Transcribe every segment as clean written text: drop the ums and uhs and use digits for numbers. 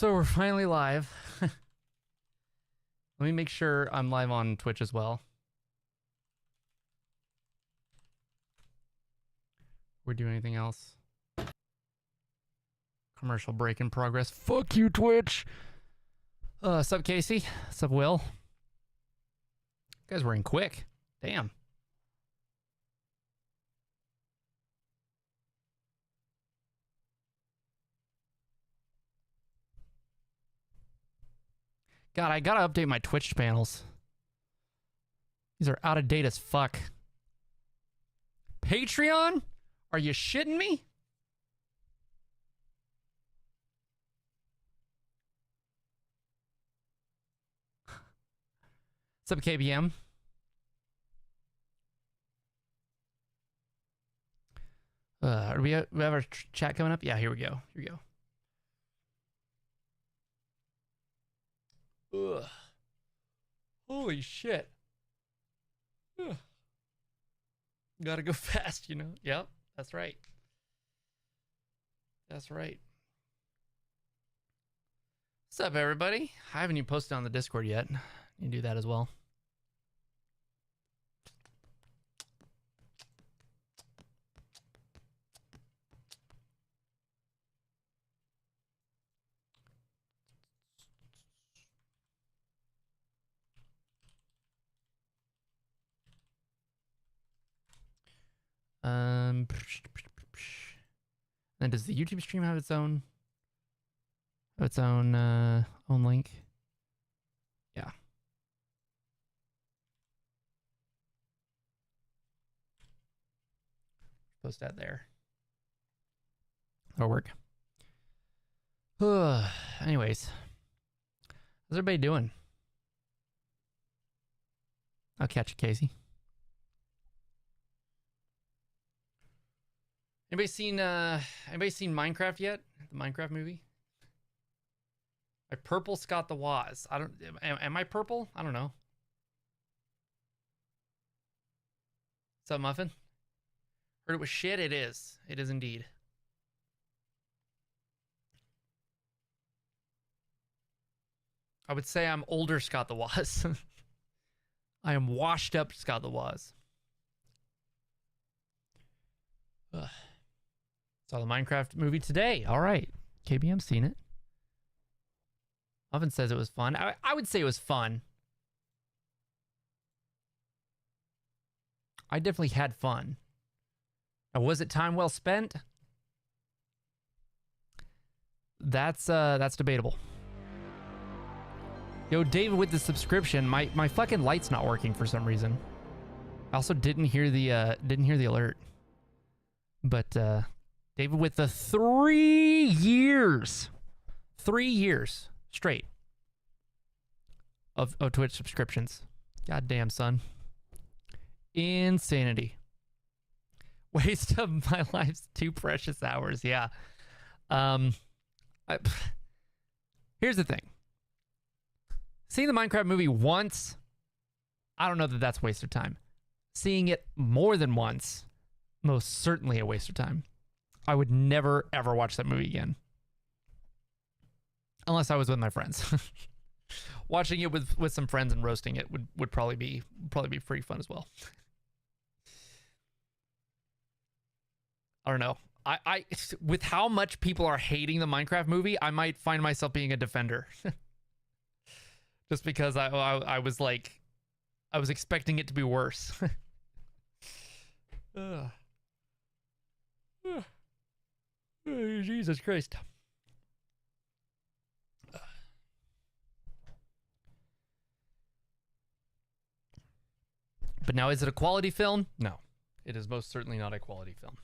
So we're finally live. Let me make sure I'm live on Twitch as well. We're doing anything else? Commercial break in progress. Fuck you, Twitch. Sup, Casey? Sup, Will? You guys were in quick. Damn. God, I gotta update my Twitch panels. These are out of date as fuck. Patreon? Are you shitting me? What's up, KBM? Do we have our chat coming up? Yeah, here we go. Here we go. Ugh. Holy shit. Ugh. Gotta go fast, you know? Yep, that's right. That's right. What's up, everybody? I haven't even posted on the Discord yet. You can do that as well. Then does the YouTube stream have its own own link? Yeah. Post that there. That'll work. Anyways, how's everybody doing? I'll catch you, Casey. Anybody seen Minecraft yet? The Minecraft movie? I purple Scott the Woz. I don't am I purple? I don't know. What's up, Muffin? Heard it was shit? It is. It is indeed. I would say I'm older Scott the Woz. I am washed up Scott the Woz. Ugh. Saw the Minecraft movie today. All right. KBM's seen it. Muffin says it was fun. I would say it was fun. I definitely had fun. Now, was it time well spent? That's debatable. Yo, David with the subscription. My fucking light's not working for some reason. I also didn't hear the alert. But David with the 3 years straight of Twitch subscriptions. Goddamn, son. Insanity. Waste of my life's 2 precious hours. Yeah. Here's the thing. Seeing the Minecraft movie once, I don't know that that's a waste of time. Seeing it more than once, most certainly a waste of time. I would never, ever watch that movie again. Unless I was with my friends. Watching it with some friends and roasting it would probably be pretty fun as well. I don't know. I with how much people are hating the Minecraft movie, I might find myself being a defender. Just because I was like, I was expecting it to be worse. Jesus Christ. But now, is it a quality film? No. It is most certainly not a quality film.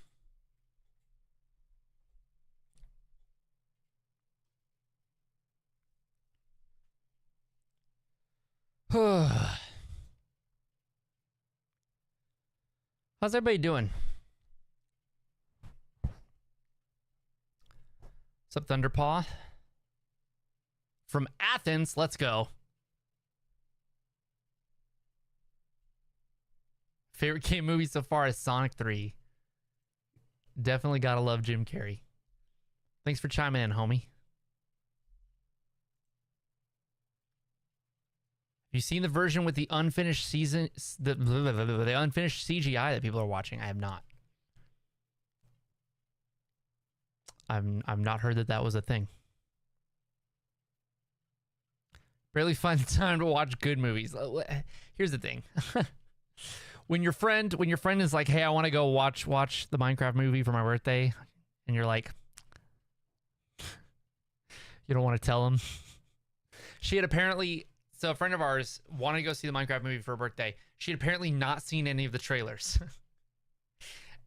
How's everybody doing? What's up, Thunderpaw? From Athens, let's go. Favorite game movie so far is Sonic 3. Definitely gotta love Jim Carrey. Thanks for chiming in, homie. you seen the version with the unfinished season, the unfinished CGI that people are watching? I have not. I've not heard that was a thing. Barely find time to watch good movies. Here's the thing. when your friend is like, "Hey, I want to go watch the Minecraft movie for my birthday," and you're like, you don't want to tell them. She had apparently, so a friend of ours wanted to go see the Minecraft movie for her birthday. She had apparently not seen any of the trailers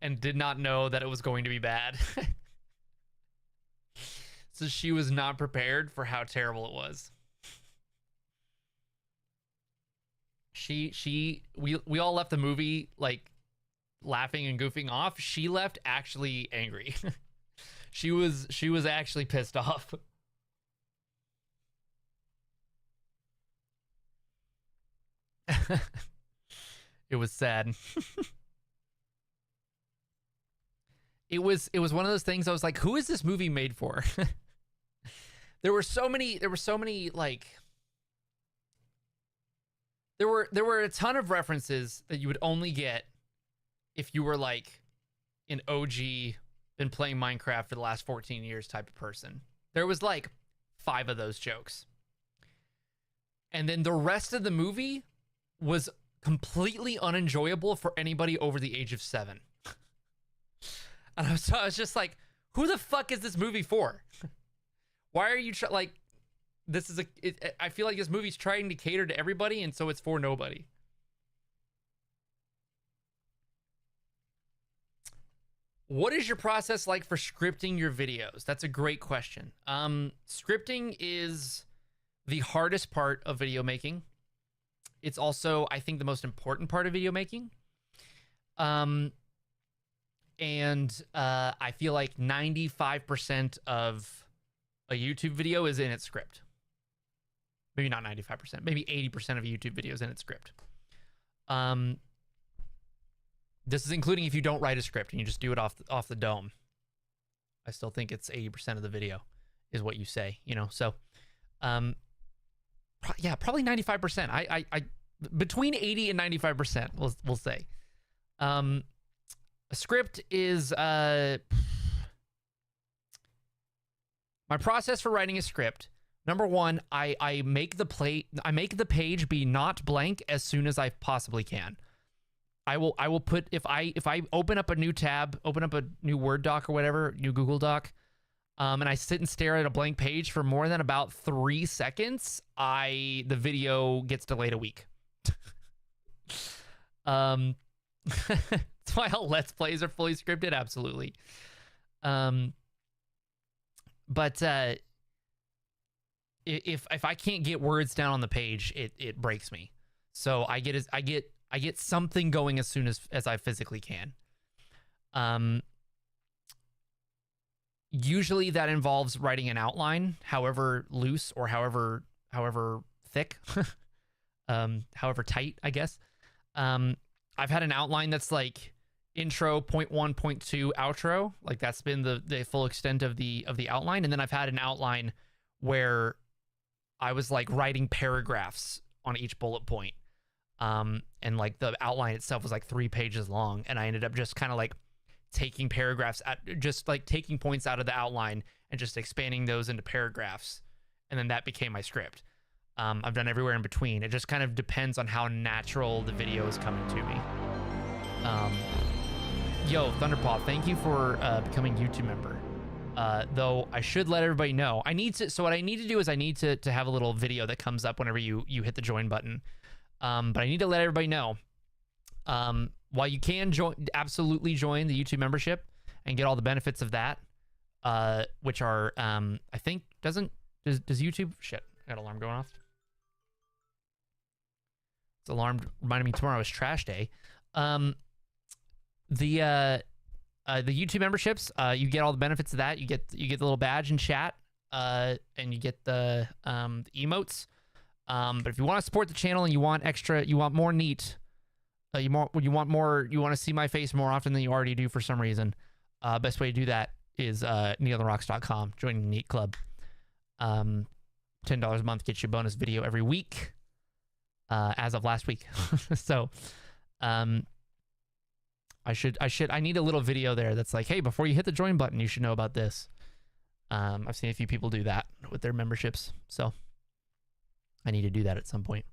and did not know that it was going to be bad. So she was not prepared for how terrible it was. We all left the movie like laughing and goofing off. She left actually angry. she was actually pissed off. It was sad. It was one of those things I was like, who is this movie made for? There were so many like there were a ton of references that you would only get if you were like an OG, been playing Minecraft for the last 14 years type of person. There was like 5 of those jokes. And then the rest of the movie was completely unenjoyable for anybody over the age of 7. And I was just like, who the fuck is this movie for? Why are you like, this is I feel like this movie's trying to cater to everybody, and so it's for nobody. What is your process like for scripting your videos? That's a great question. Scripting is the hardest part of video making. It's also, I think, the most important part of video making. And I feel like 95% of a YouTube video is in its script. Maybe not 95%, maybe 80% of a YouTube video is in its script. This is including if you don't write a script and you just do it off the dome. I still think it's 80% of the video is what you say, you know? So, yeah, probably 95%. I between 80 and 95%, we'll say. A script is my process for writing a script. Number one, I make the page be not blank as soon as I possibly can. I will put, if I open up a new tab, open up a new Word doc or whatever, new Google Doc, and I sit and stare at a blank page for more than about 3 seconds, the video gets delayed a week. That's why all Let's Plays are fully scripted, absolutely. But if I can't get words down on the page, it breaks me. So I get something going as soon as I physically can. Usually that involves writing an outline, however loose or however thick, however tight, I guess. I've had an outline that's like intro, point 1, point 2, outro. Like that's been the full extent of the outline. And then I've had an outline where I was like writing paragraphs on each bullet point. And like the outline itself was like 3 pages long, and I ended up just kind of like taking paragraphs just like taking points out of the outline and just expanding those into paragraphs, and then that became my script. I've done everywhere in between. It just kind of depends on how natural the video is coming to me. Yo, Thunderpaw, thank you for becoming a YouTube member. Though I should let everybody know, so what I need to do is I need to have a little video that comes up whenever you hit the join button. But I need to let everybody know, while you can absolutely join the YouTube membership and get all the benefits of that, which are, I think, does YouTube, shit, I got an alarm going off. It's alarm reminding me tomorrow is trash day. The YouTube memberships, you get all the benefits of that. You get the little badge in chat, and you get the emotes. But if you want to support the channel and you want more neat, you want to see my face more often than you already do for some reason, best way to do that is neontherocks.com. Join the Neat Club. $10 a month gets you a bonus video every week. as of last week. So I need a little video there that's like, hey, before you hit the join button, you should know about this. I've seen a few people do that with their memberships, so I need to do that at some point.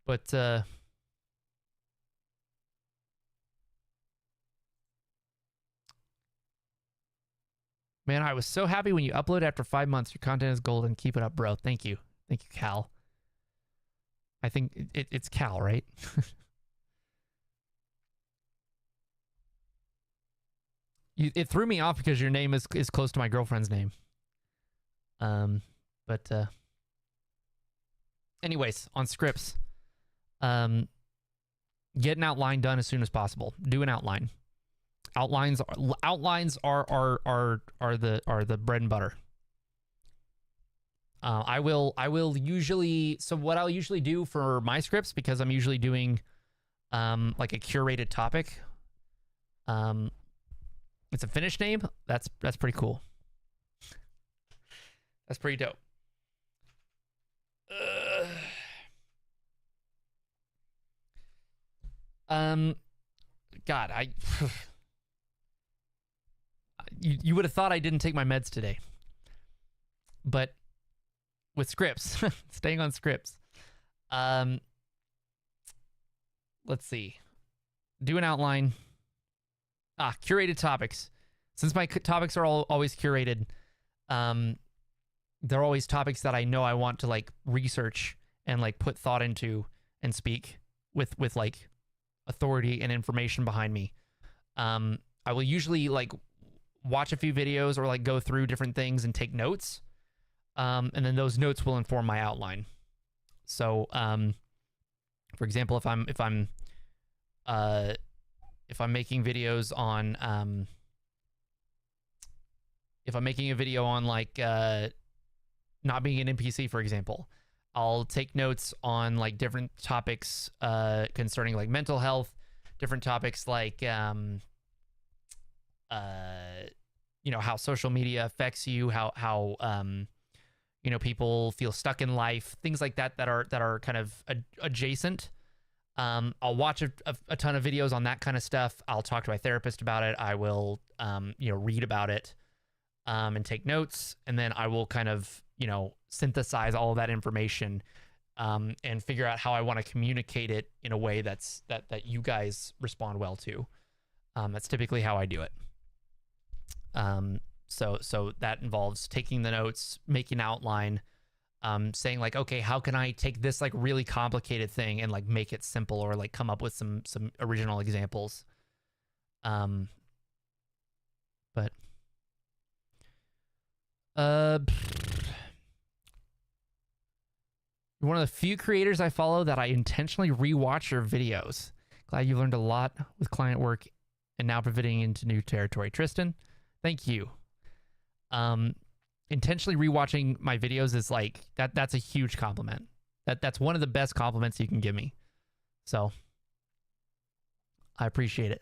But man, I was so happy when you upload after 5 months. Your content is golden. Keep it up, bro. Thank you. Thank you, Cal. I think it's Cal, right? It threw me off because your name is close to my girlfriend's name. But anyways, on scripts, get an outline done as soon as possible. Do an outline. Outlines are the bread and butter. I will usually, so what I'll usually do for my scripts, because I'm usually doing like a curated topic, it's a finished name. That's pretty cool. That's pretty dope. God, you would have thought I didn't take my meds today, but with scripts, staying on scripts. Let's see. Do an outline. Curated topics. Since my topics are always curated, they're always topics that I know I want to like research and like put thought into and speak with like authority and information behind me. I will usually like watch a few videos or like go through different things and take notes. And then those notes will inform my outline. So, for example, if I'm making videos on, if I'm making a video on like not being an NPC, for example, I'll take notes on like different topics concerning like mental health, different topics like you know, how social media affects you, how you know, people feel stuck in life, things like that that are kind of adjacent. I'll watch a ton of videos on that kind of stuff. I'll talk to my therapist about it. I will you know, read about it and take notes, and then I will kind of, you know, synthesize all of that information and figure out how I want to communicate it in a way that you guys respond well to. That's typically how I do it. So that involves taking the notes, making an outline, saying like, okay, how can I take this like really complicated thing and like make it simple, or like come up with some original examples. But one of the few creators I follow that I intentionally rewatch your videos. Glad you learned a lot with client work and now pivoting into new territory. Tristan, thank you. Intentionally rewatching my videos is like that's a huge compliment. That's one of the best compliments you can give me. So I appreciate it.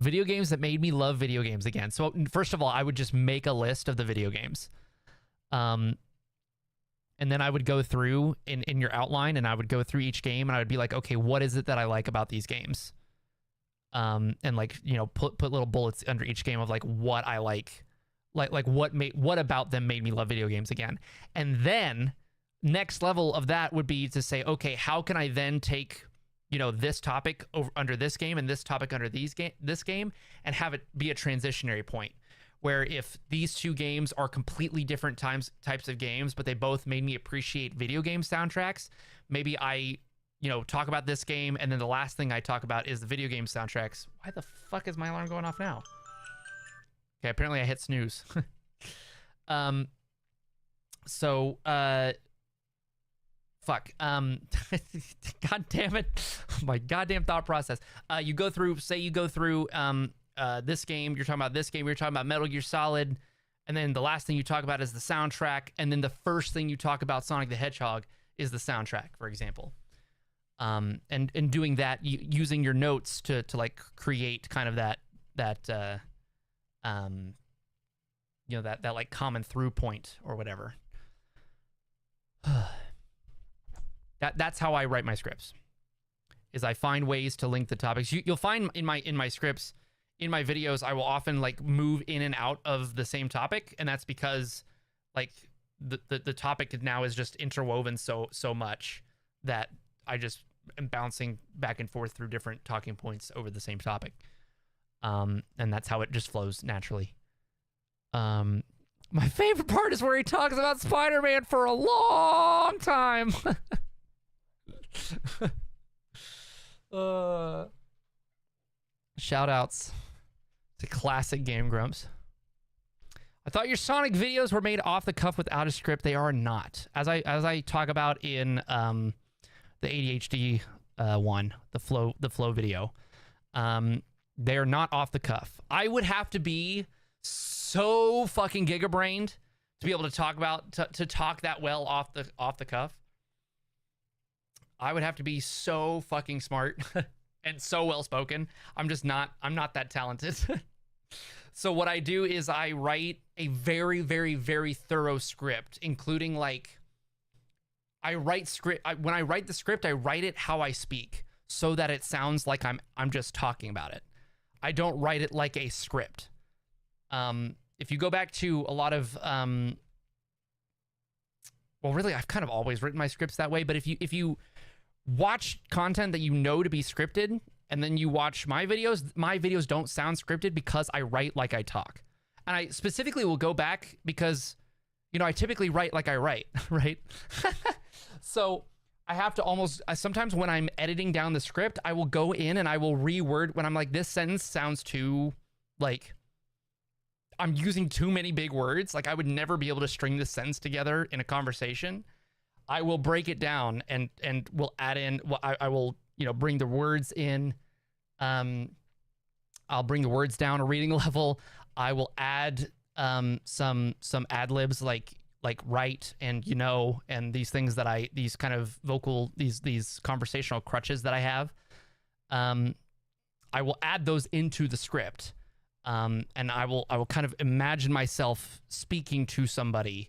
Video games that made me love video games again. So first of all, I would just make a list of the video games. And then I would go through in your outline, and I would go through each game, and I would be like, okay, what is it that I like about these games? And like, you know, put little bullets under each game of like what I like what about them made me love video games again. And then next level of that would be to say, okay, how can I then take, you know, this topic over under this game and this topic under this game, and have it be a transitionary point where if these two games are completely different types of games, but they both made me appreciate video game soundtracks, maybe I, you know, talk about this game, and then the last thing I talk about is the video game soundtracks. Why the fuck is my alarm going off now? Okay, apparently I hit snooze. Fuck. God damn it. My goddamn thought process. You go through this game, you're talking about this game, you're talking about Metal Gear Solid, and then the last thing you talk about is the soundtrack, and then the first thing you talk about Sonic the Hedgehog is the soundtrack, for example. And doing that, using your notes to like create kind of that you know, that like common through point or whatever. That's how I write my scripts. Is I find ways to link the topics. You'll find in my scripts, in my videos, I will often like move in and out of the same topic, and that's because like the topic now is just interwoven so much that I just am bouncing back and forth through different talking points over the same topic. And that's how it just flows naturally. My favorite part is where he talks about Spider-Man for a long time. Shout outs to classic Game Grumps. I thought your Sonic videos were made off the cuff without a script. They are not. As I talk about in the ADHD one, the flow video, they are not off the cuff. I would have to be so fucking gigabrained to be able to talk about to talk that well off the cuff. I would have to be so fucking smart and so well spoken. I'm not that talented. So what I do is I write a very, very, very thorough script, including like when I write the script, I write it how I speak so that it sounds like I'm just talking about it. I don't write it like a script. If you go back to a lot of well, really, I've kind of always written my scripts that way, but if you watch content that you know to be scripted and then you watch my videos don't sound scripted because I write like I talk. And I specifically will go back because, you know, I typically write like I write, right? So I have to sometimes when I'm editing down the script, I will go in and I will reword when I'm like, this sentence sounds too, like, I'm using too many big words. Like I would never be able to string this sentence together in a conversation. I will break it down and will add in, I will, you know, bring the words in. I'll bring the words down a reading level. I will add some ad libs like right and you know, and these things that these kind of vocal, these conversational crutches that I have. I will add those into the script. And I will kind of imagine myself speaking to somebody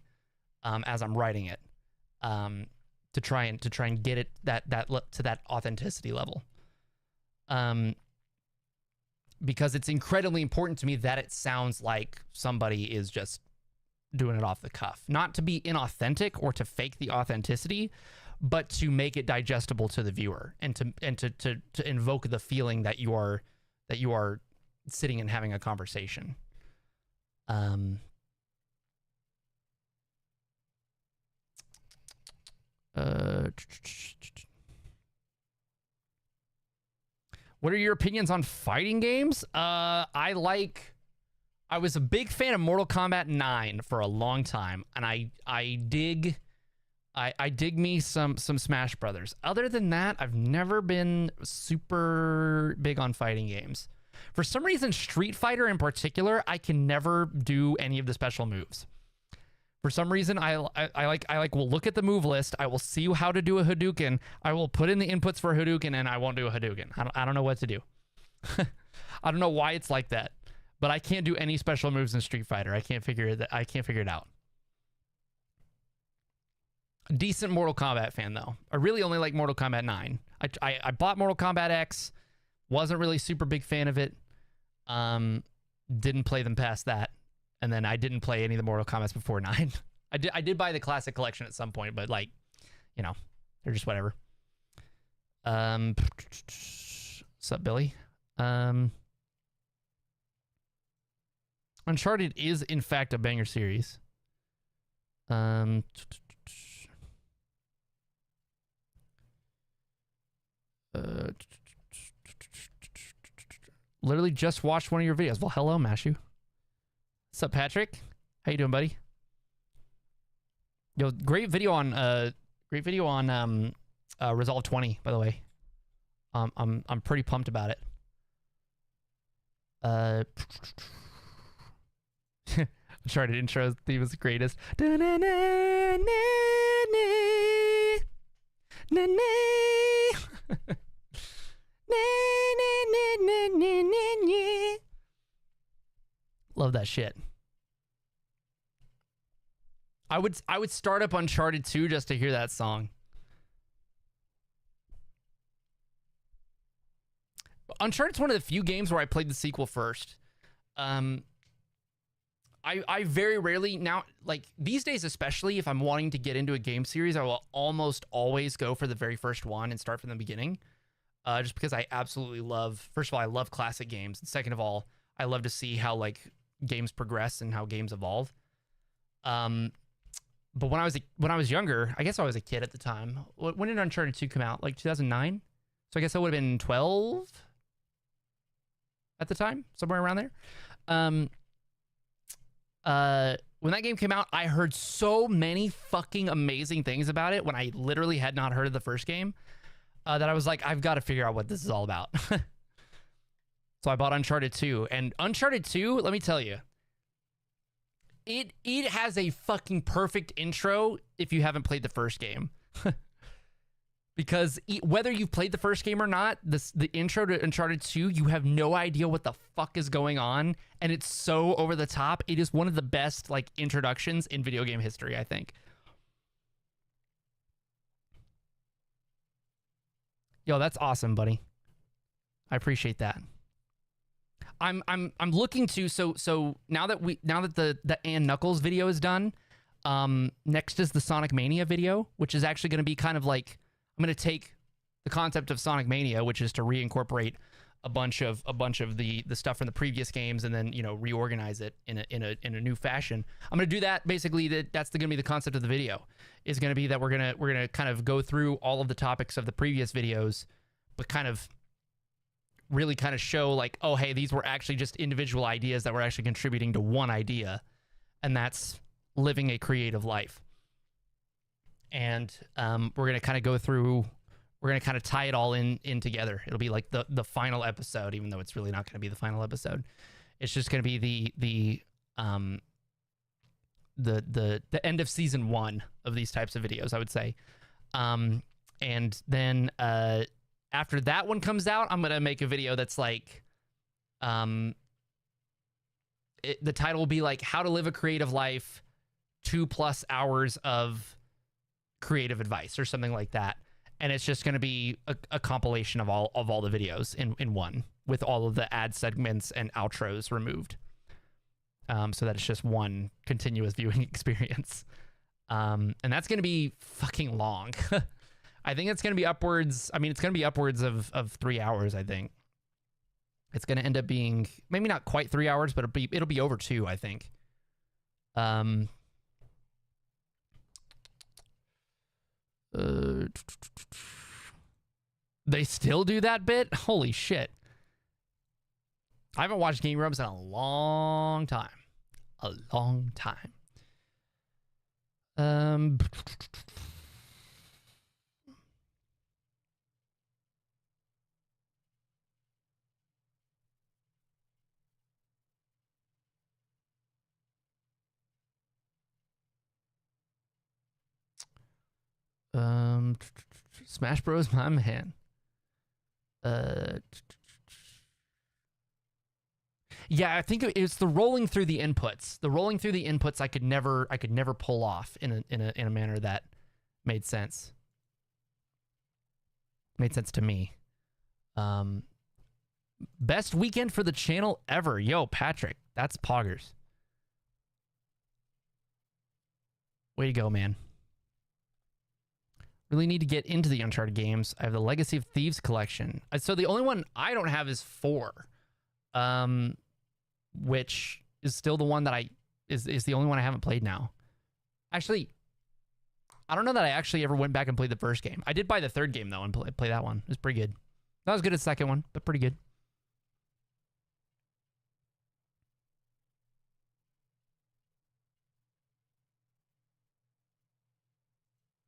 as I'm writing it. To try and get it to that authenticity level. Because it's incredibly important to me that it sounds like somebody is just doing it off the cuff. Not to be inauthentic or to fake the authenticity, but to make it digestible to the viewer and to invoke the feeling that you are sitting and having a conversation. What are your opinions on fighting games? I was a big fan of Mortal Kombat 9 for a long time, and I dig me some Smash Brothers. Other than that, I've never been super big on fighting games. For some reason, Street Fighter in particular, I can never do any of the special moves. For some reason, I will look at the move list. I will see how to do a Hadouken. I will put in the inputs for a Hadouken, and I won't do a Hadouken. I don't know what to do. I don't know why it's like that, but I can't do any special moves in Street Fighter. I can't figure it out. A decent Mortal Kombat fan though. I really only like Mortal Kombat 9. I bought Mortal Kombat X. Wasn't really super big fan of it. Didn't play them past that. And then I didn't play any of the Mortal Kombat's before 9. I did buy the classic collection at some point, but like, you know, they're just whatever. What's up, Billy? Uncharted is in fact a banger series. Literally just watched one of your videos. Well, hello, Mashu. What's up, Patrick? How you doing, buddy? Yo, great video on Resolve 20, by the way. I'm pretty pumped about it. Uncharted intro theme was the greatest. Love that shit. I would start up Uncharted 2 just to hear that song. Uncharted's one of the few games where I played the sequel first. I very rarely now, like these days especially, if I'm wanting to get into a game series, I will almost always go for the very first one and start from the beginning. Just because I absolutely love, first of all, I love classic games. And second of all, I love to see how like games progress and how games evolve. But when I was younger, I guess I was a kid at the time. When did Uncharted 2 come out? Like 2009? So I guess I would have been 12 at the time, somewhere around there. When that game came out, I heard so many fucking amazing things about it when I literally had not heard of the first game, that I was like, I've got to figure out what this is all about. So I bought Uncharted 2, and Uncharted 2, let me tell you, it has a fucking perfect intro if you haven't played the first game. Because whether you've played the first game or not, the intro to Uncharted 2, you have no idea what the fuck is going on, and it's so over the top. It is one of the best like introductions in video game history, I think. Yo, that's awesome, buddy. I appreciate that. I'm looking to so now that the Ann Knuckles video is done, next is the Sonic Mania video, which is actually going to be kind of like, I'm going to take the concept of Sonic Mania, which is to reincorporate a bunch of the stuff from the previous games, and then, you know, reorganize it in a new fashion. I'm going to do that. Basically, that's going to be the concept of the video. Is going to be that we're going to kind of go through all of the topics of the previous videos, but kind of really kind of show like, oh, hey, these were actually just individual ideas that were actually contributing to one idea, and that's living a creative life. And we're going to kind of go through, we're going to kind of tie it all in together. It'll be like the final episode, even though it's really not going to be the final episode. It's just going to be the end of season 1 of these types of videos, I would say. And then after that one comes out, I'm going to make a video that's like, the title will be like How to Live a Creative Life, 2+ hours of creative advice or something like that. And it's just going to be a compilation of all the videos in one, with all of the ad segments and outros removed. So that it's just one continuous viewing experience. And that's going to be fucking long. I think it's going to be upwards. I mean, it's going to be upwards of 3 hours, I think. It's going to end up being maybe not quite 3 hours, but it'll be over 2, I think. They still do that bit? Holy shit. I haven't watched Game Grumps in a long time. A long time. Smash Bros, my man. Yeah, I think it's the rolling through the inputs. The rolling through the inputs I could never pull off in a manner that made sense. Made sense to me. Best weekend for the channel ever. Yo, Patrick, that's poggers. Way to go, man. Really need to get into the Uncharted games. I have the Legacy of Thieves collection. So the only one I don't have is 4. Which is still the one that is the only one I haven't played now. Actually, I don't know that I actually ever went back and played the first game. I did buy the third game though and play that one. It was pretty good. Not as good as the second one, but pretty good.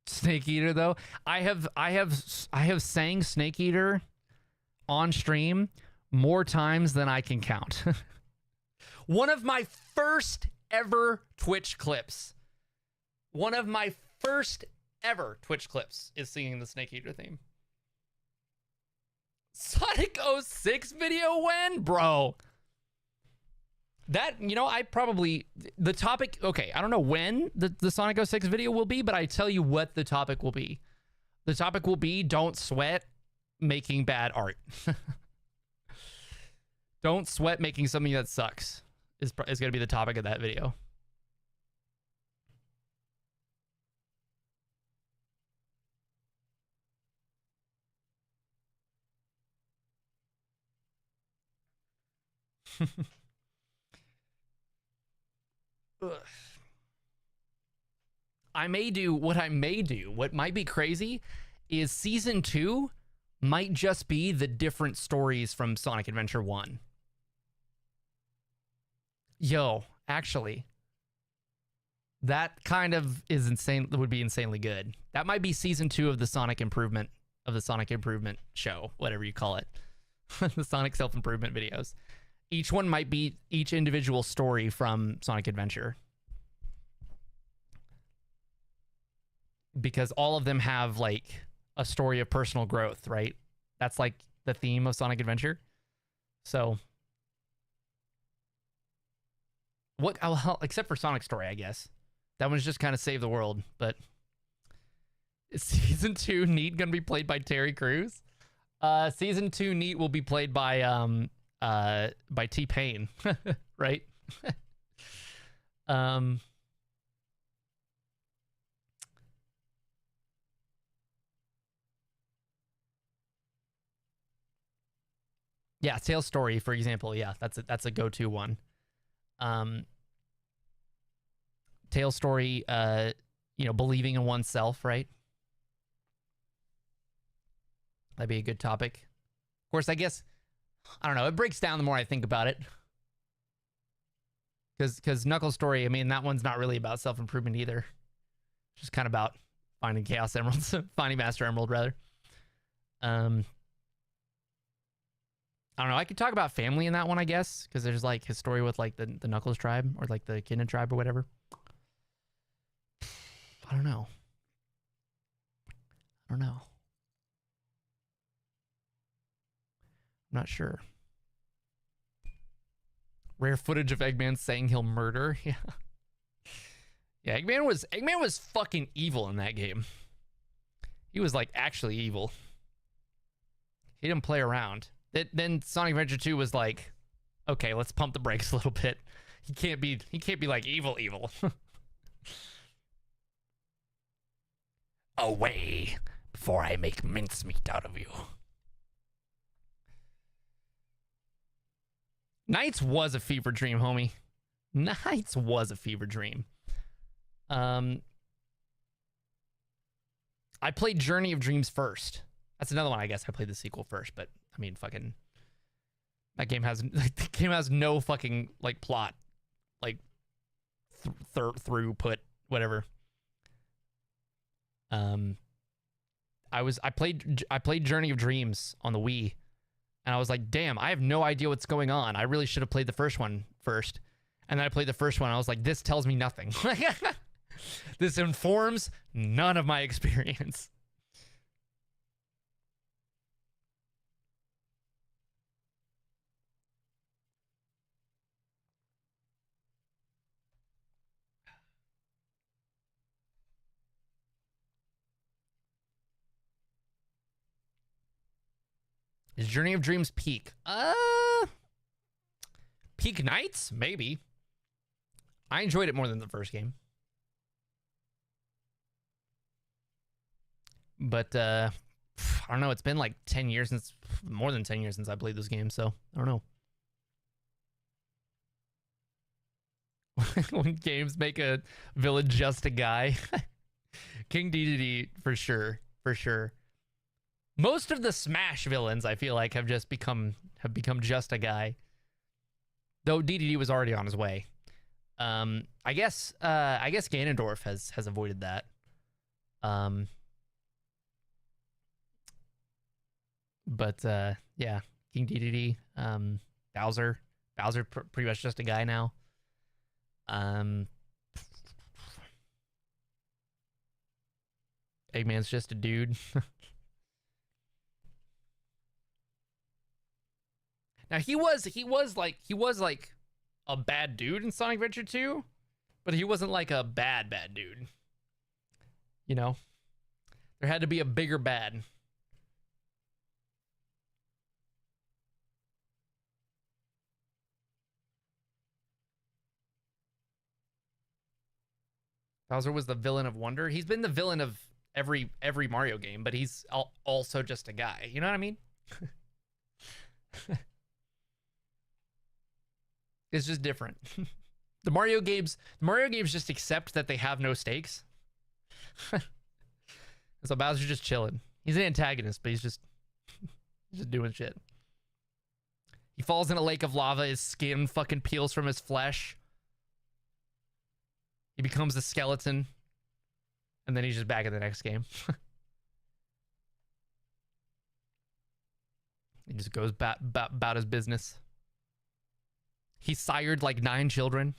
Snake Eater though, I have sang Snake Eater on stream more times than I can count. One of my first ever Twitch clips. One of my first ever Twitch clips is singing the Snake Eater theme. Sonic 06 video when? Bro. That, I probably, the topic, okay, I don't know when the Sonic 06 video will be, but I tell you what the topic will be. The topic will be don't sweat making bad art. Don't sweat making something that sucks is going to be the topic of that video. What might be crazy is season 2 might just be the different stories from Sonic Adventure 1. Yo, actually, that kind of is insane. Would be insanely good. That might be season 2 of the Sonic Improvement show, whatever you call it. The Sonic self-improvement videos. Each one might be each individual story from Sonic Adventure. Because all of them have like a story of personal growth, right? That's like the theme of Sonic Adventure. So except for Sonic Story, I guess. That one's just kind of save the world, but is season 2 Neat gonna be played by Terry Crews? Season 2 Neat will be played by T-Pain, right? Yeah, Tails Story, for example. Yeah, that's a go-to one. Tails Story, believing in oneself, right? That'd be a good topic. Of course, I guess, I don't know, it breaks down the more I think about it. Because Knuckles Story, I mean, that one's not really about self-improvement either. It's just kind of about finding Chaos Emeralds, finding Master Emerald, rather. I don't know. I could talk about family in that one, I guess, because there's like his story with like the Knuckles tribe or like the Echidna tribe or whatever. I don't know. I'm not sure. Rare footage of Eggman saying he'll murder. Yeah. Yeah, Eggman was fucking evil in that game. He was like actually evil. He didn't play around. Then Sonic Adventure 2 was like, okay, let's pump the brakes a little bit. He can't be like evil. Away before I make mincemeat out of you. Nights was a fever dream, homie. Nights was a fever dream. I played Journey of Dreams first. That's another one, I guess. I played the sequel first, but I mean, fucking, that game has no fucking like plot, like throughput, whatever. I played Journey of Dreams on the Wii, and I was like, damn, I have no idea what's going on. I really should have played the first one first. And then I played the first one, and I was like, this tells me nothing. This informs none of my experience. Is Journey of Dreams peak? Peak Nights? Maybe. I enjoyed it more than the first game. But, I don't know. It's been like 10 years since, more than 10 years since I played this game, so I don't know. When games make a villain just a guy. King Dedede, for sure. For sure. Most of the Smash villains, I feel like, have become just a guy. Though Dedede was already on his way. I guess Ganondorf has avoided that. But yeah, King Dedede, Bowser pretty much just a guy now. Eggman's just a dude. Now he was like a bad dude in Sonic Adventure 2, but he wasn't like a bad dude. You know? There had to be a bigger bad. Bowser was the villain of Wonder. He's been the villain of every Mario game, but he's also just a guy. You know what I mean? It's just different. The Mario games just accept that they have no stakes. So Bowser's just chilling. He's an antagonist, but he's just doing shit. He falls in a lake of lava, his skin fucking peels from his flesh. He becomes a skeleton. And then he's just back in the next game. He just goes about his business. He sired like 9 children.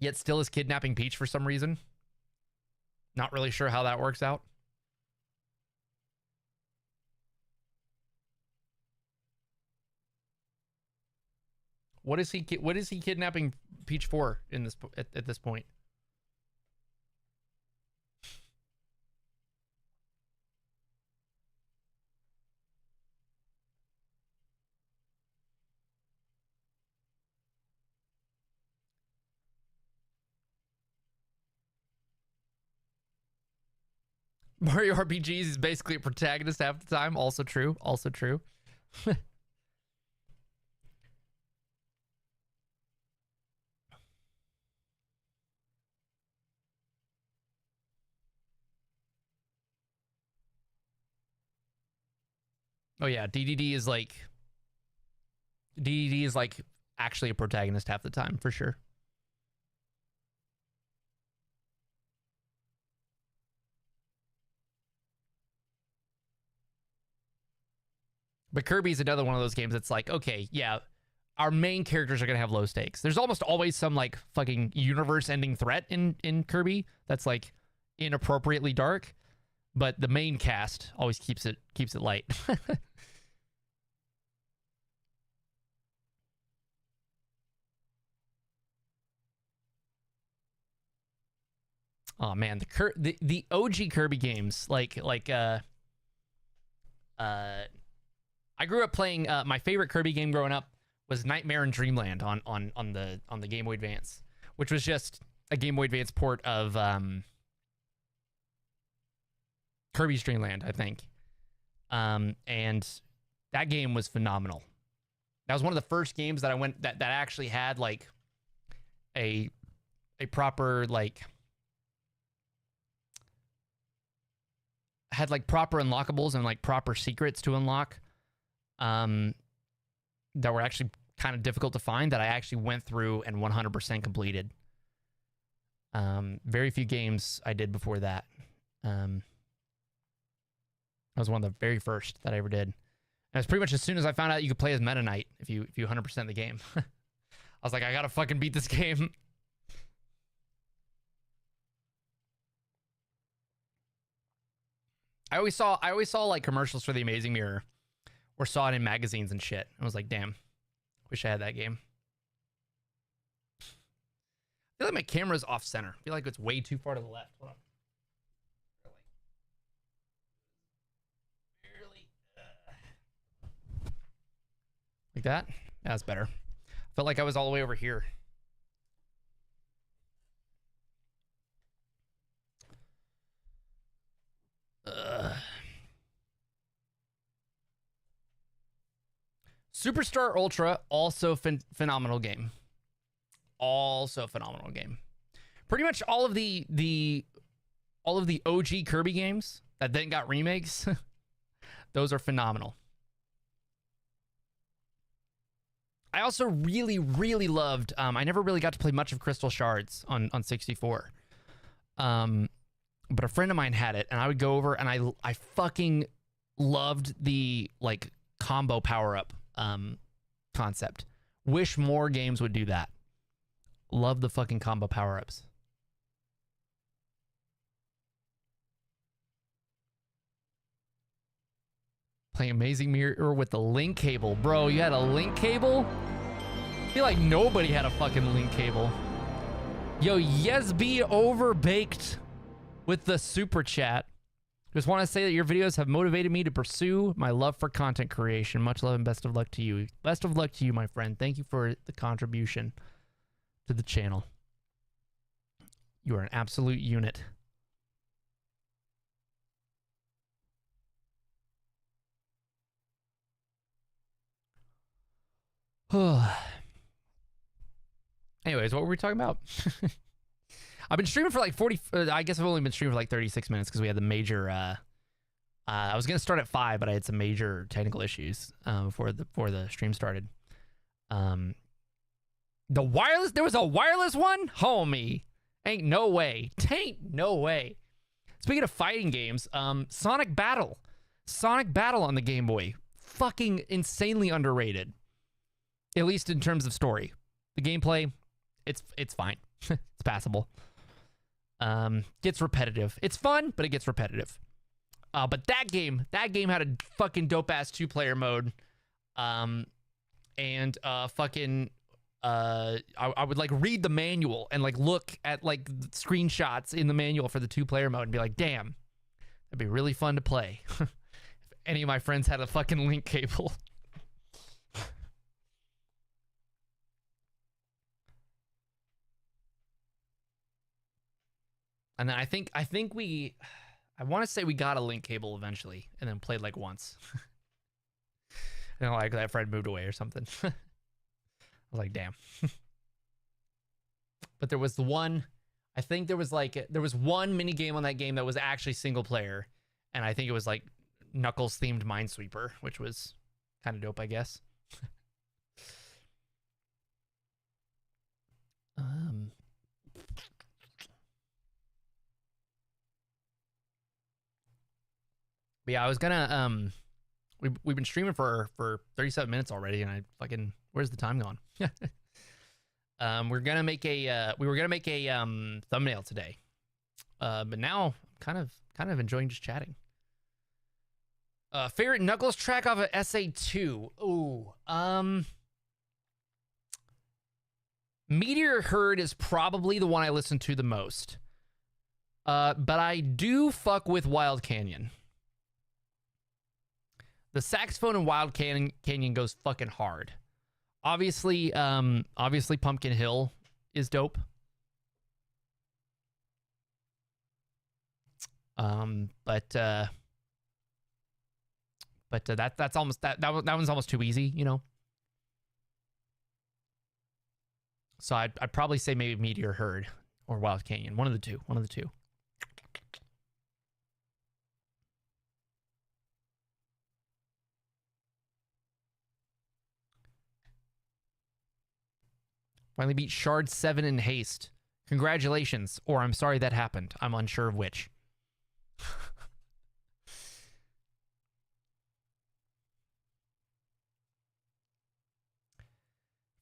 Yet still is kidnapping Peach for some reason. Not really sure how that works out. What is he kidnapping Peach for in this at this point? Mario RPGs is basically a protagonist half the time. Also true. Also true. Oh yeah, DDD is like actually a protagonist half the time for sure. But Kirby's another one of those games that's like, okay, yeah, our main characters are going to have low stakes. There's almost always some like fucking universe-ending threat in Kirby that's like inappropriately dark, but the main cast always keeps it light. Oh man, the OG Kirby games I grew up playing. My favorite Kirby game growing up was Nightmare in Dreamland on the Game Boy Advance, which was just a Game Boy Advance port of Kirby's Dream Land, I think. And that game was phenomenal. That was one of the first games that I went that actually had like a proper like had like proper unlockables and like proper secrets to unlock. That were actually kind of difficult to find that I actually went through and 100% completed. Very few games I did before that. That was one of the very first that I ever did. And it's pretty much as soon as I found out you could play as Meta Knight if you 100% the game. I was like, I gotta fucking beat this game. I always saw like commercials for the Amazing Mirror or saw it in magazines and shit. I was like, damn, wish I had that game. I feel like my camera's off center. I feel like it's way too far to the left. Hold on. Barely. Like that? That's better. Felt like I was all the way over here. Superstar Ultra, also phenomenal game. Also phenomenal game. Pretty much all of the OG Kirby games that then got remakes, those are phenomenal. I also really, really loved, I never really got to play much of Crystal Shards on 64. But a friend of mine had it, and I would go over, and I fucking loved the, like, combo power-up concept. Wish more games would do that. Love the fucking combo power-ups. Playing Amazing Mirror with the link cable. Bro, you had a link cable? I feel like nobody had a fucking link cable. Yo, Yesby Overbaked with the super chat. Just want to say that your videos have motivated me to pursue my love for content creation. Much love and best of luck to you. Best of luck to you, my friend. Thank you for the contribution to the channel. You are an absolute unit. Anyways, what were we talking about? I've been streaming for like 40. I guess I've only been streaming for like 36 minutes because we had the major. I was gonna start at 5, but I had some major technical issues before the stream started. The wireless. There was a wireless one, homie. Ain't no way. Tain't no way. Speaking of fighting games, Sonic Battle on the Game Boy, fucking insanely underrated. At least in terms of story, the gameplay, it's fine. It's passable. Gets repetitive. It's fun, but it gets repetitive. But that game had a fucking dope ass 2-player mode. I would like read the manual and like look at like screenshots in the manual for the 2-player mode and be like, damn, that'd be really fun to play. If any of my friends had a fucking link cable. And then I want to say we got a link cable eventually and then played like once. And like that friend moved away or something. I was like, damn. But there was one mini game on that game that was actually single player. And I think it was like Knuckles themed Minesweeper, which was kind of dope, I guess. But yeah, I was gonna we've been streaming for 37 minutes already, and I fucking, where's the time gone? We were gonna make a thumbnail today, but now I'm kind of enjoying just chatting. Favorite Knuckles track off of SA2. Ooh, Meteor Herd is probably the one I listen to the most. But I do fuck with Wild Canyon. The saxophone in Wild Canyon goes fucking hard. Obviously Pumpkin Hill is dope. But that's almost that one's almost too easy, you know. So I'd probably say maybe Meteor Herd or Wild Canyon, one of the two. Finally beat Shard 7 in haste. Congratulations, or I'm sorry that happened. I'm unsure of which.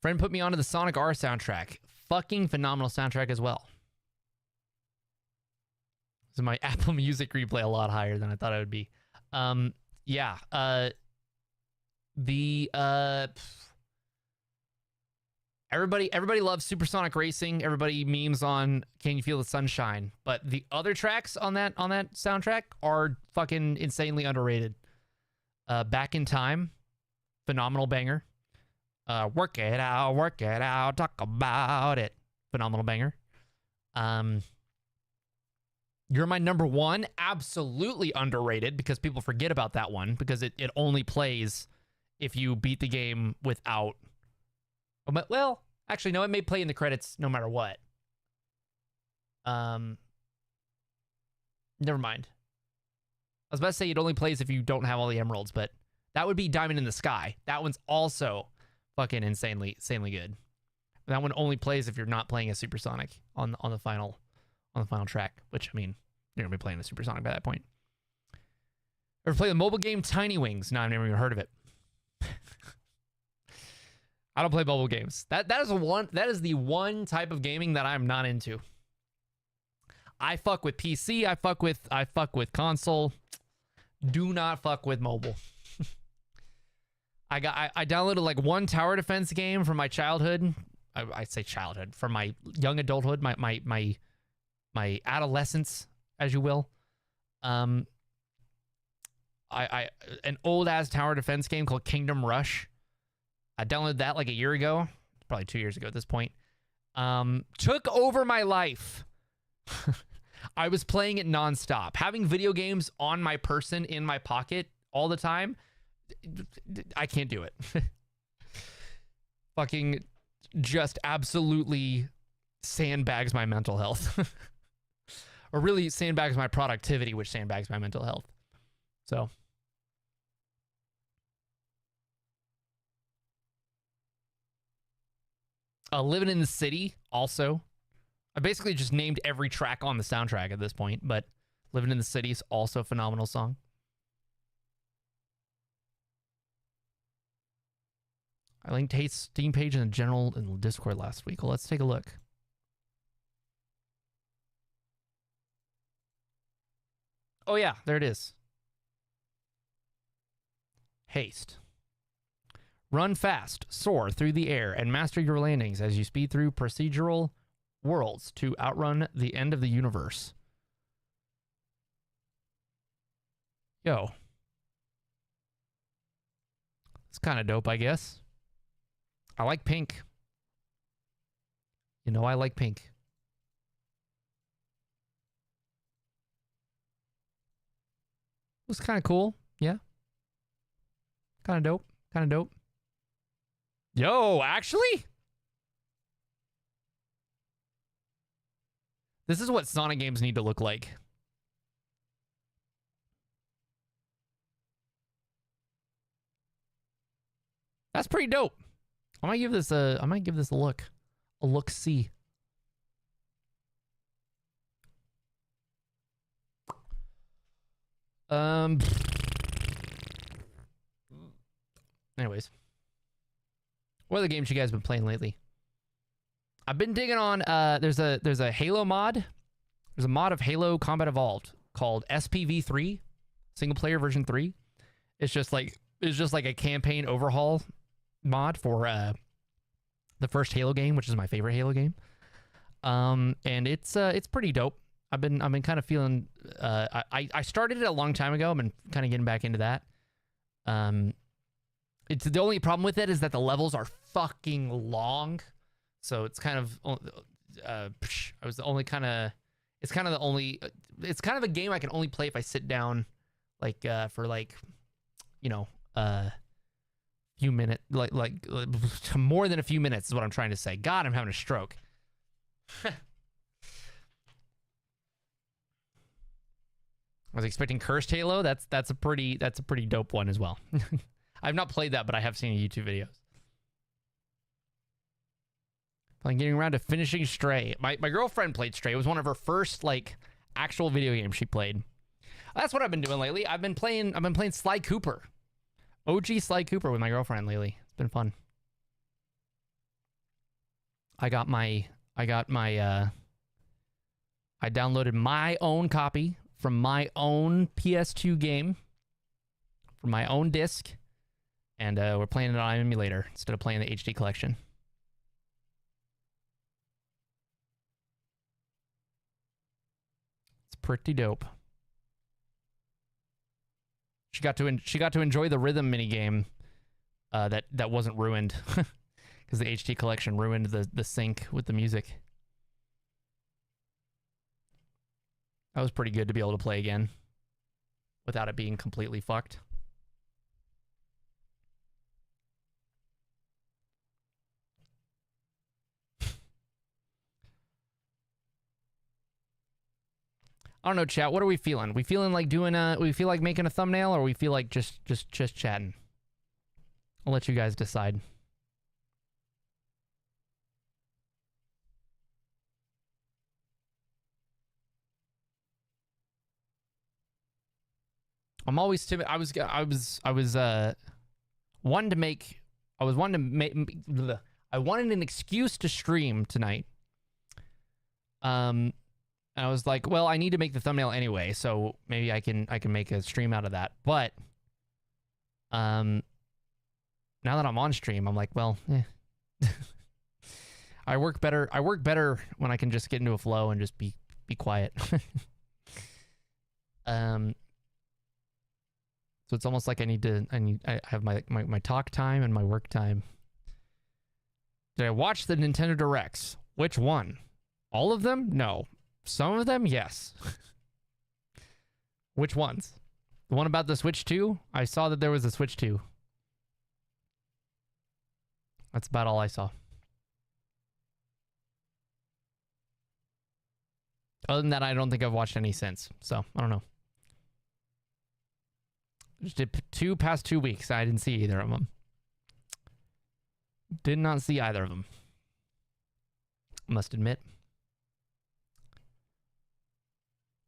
Friend put me onto the Sonic R soundtrack. Fucking phenomenal soundtrack as well. So my Apple Music replay a lot higher than I thought it would be. Yeah. Everybody loves Supersonic Racing. Everybody memes on Can You Feel the Sunshine? But the other tracks on that soundtrack are fucking insanely underrated. Back in Time, phenomenal banger. Work it out, talk about it. Phenomenal banger. You're My Number One, absolutely underrated because people forget about that one because it only plays if you beat the game without. Well, actually, no, it may play in the credits no matter what. Never mind. I was about to say it only plays if you don't have all the emeralds, but that would be Diamond in the Sky. That one's also fucking insanely good. That one only plays if you're not playing a Supersonic on the final track, which, I mean, you're gonna be playing a Supersonic by that point. Ever play the mobile game Tiny Wings? No, I've never even heard of it. I don't play mobile games. That is the one type of gaming that I'm not into. I fuck with PC, I fuck with console. Do not fuck with mobile. I downloaded like one tower defense game from my childhood. I say childhood, from my young adulthood, my adolescence, as you will. An old ass tower defense game called Kingdom Rush. I downloaded that like a year ago, probably 2 years ago at this point. Took over my life. I was playing it nonstop. Having video games on my person, in my pocket all the time, I can't do it. Fucking just absolutely sandbags my mental health. Or really sandbags my productivity, which sandbags my mental health. So. Living in the City, also. I basically just named every track on the soundtrack at this point, but Living in the City is also a phenomenal song. I linked Hate's Steam page in the general in Discord last week. Well, let's take a look. Oh yeah, there it is. Haste. Run fast, soar through the air, and master your landings as you speed through procedural worlds to outrun the end of the universe. Yo. It's kind of dope, I guess. I like pink. You know I like pink. It was kind of cool. Yeah. Kind of dope. Kind of dope. Yo, actually? This is what Sonic games need to look like. That's pretty dope. I might give this a look. A look-see. Anyways. What other games you guys been playing lately? I've been digging on there's a Halo mod. There's a mod of Halo Combat Evolved called SPV3, single player version 3. It's just like a campaign overhaul mod for the first Halo game, which is my favorite Halo game. And it's pretty dope. I've been kind of feeling I started it a long time ago. I've been kind of getting back into that. It's the only problem with it is that the levels are fucking long. So it's kind of it's kind of a game I can only play if I sit down for few minutes, like more than a few minutes is what I'm trying to say. God, I'm having a stroke. I was expecting Cursed Halo. That's a pretty dope one as well. I've not played that, but I have seen YouTube videos. I'm getting around to finishing Stray. My girlfriend played Stray. It was one of her first actual video games she played. That's what I've been doing lately. I've been playing Sly Cooper. OG Sly Cooper with my girlfriend lately. It's been fun. I downloaded my own copy from my own PS2 game from my own disc, and we're playing it on emulator instead of playing the HD collection. It's pretty dope. She got to enjoy the rhythm minigame that wasn't ruined because the HD collection ruined the sync with the music. That was pretty good to be able to play again without it being completely fucked. I don't know, chat. What are we feeling? We feeling like we feel like making a thumbnail, or we feel like just chatting? I'll let you guys decide. I'm always timid. I wanted an excuse to stream tonight. I was like, well, I need to make the thumbnail anyway, so maybe I can make a stream out of that. But now that I'm on stream, I'm like, well, I work better when I can just get into a flow and just be quiet. So it's almost like I have my talk time and my work time. Did I watch the Nintendo Directs? Which one? All of them? No. Some of them? Yes. Which ones? The one about the Switch 2? I saw that there was a Switch 2. That's about all I saw. Other than that, I don't think I've watched any since. So, I don't know. Just did past 2 weeks. I didn't see either of them. Did not see either of them. Must admit.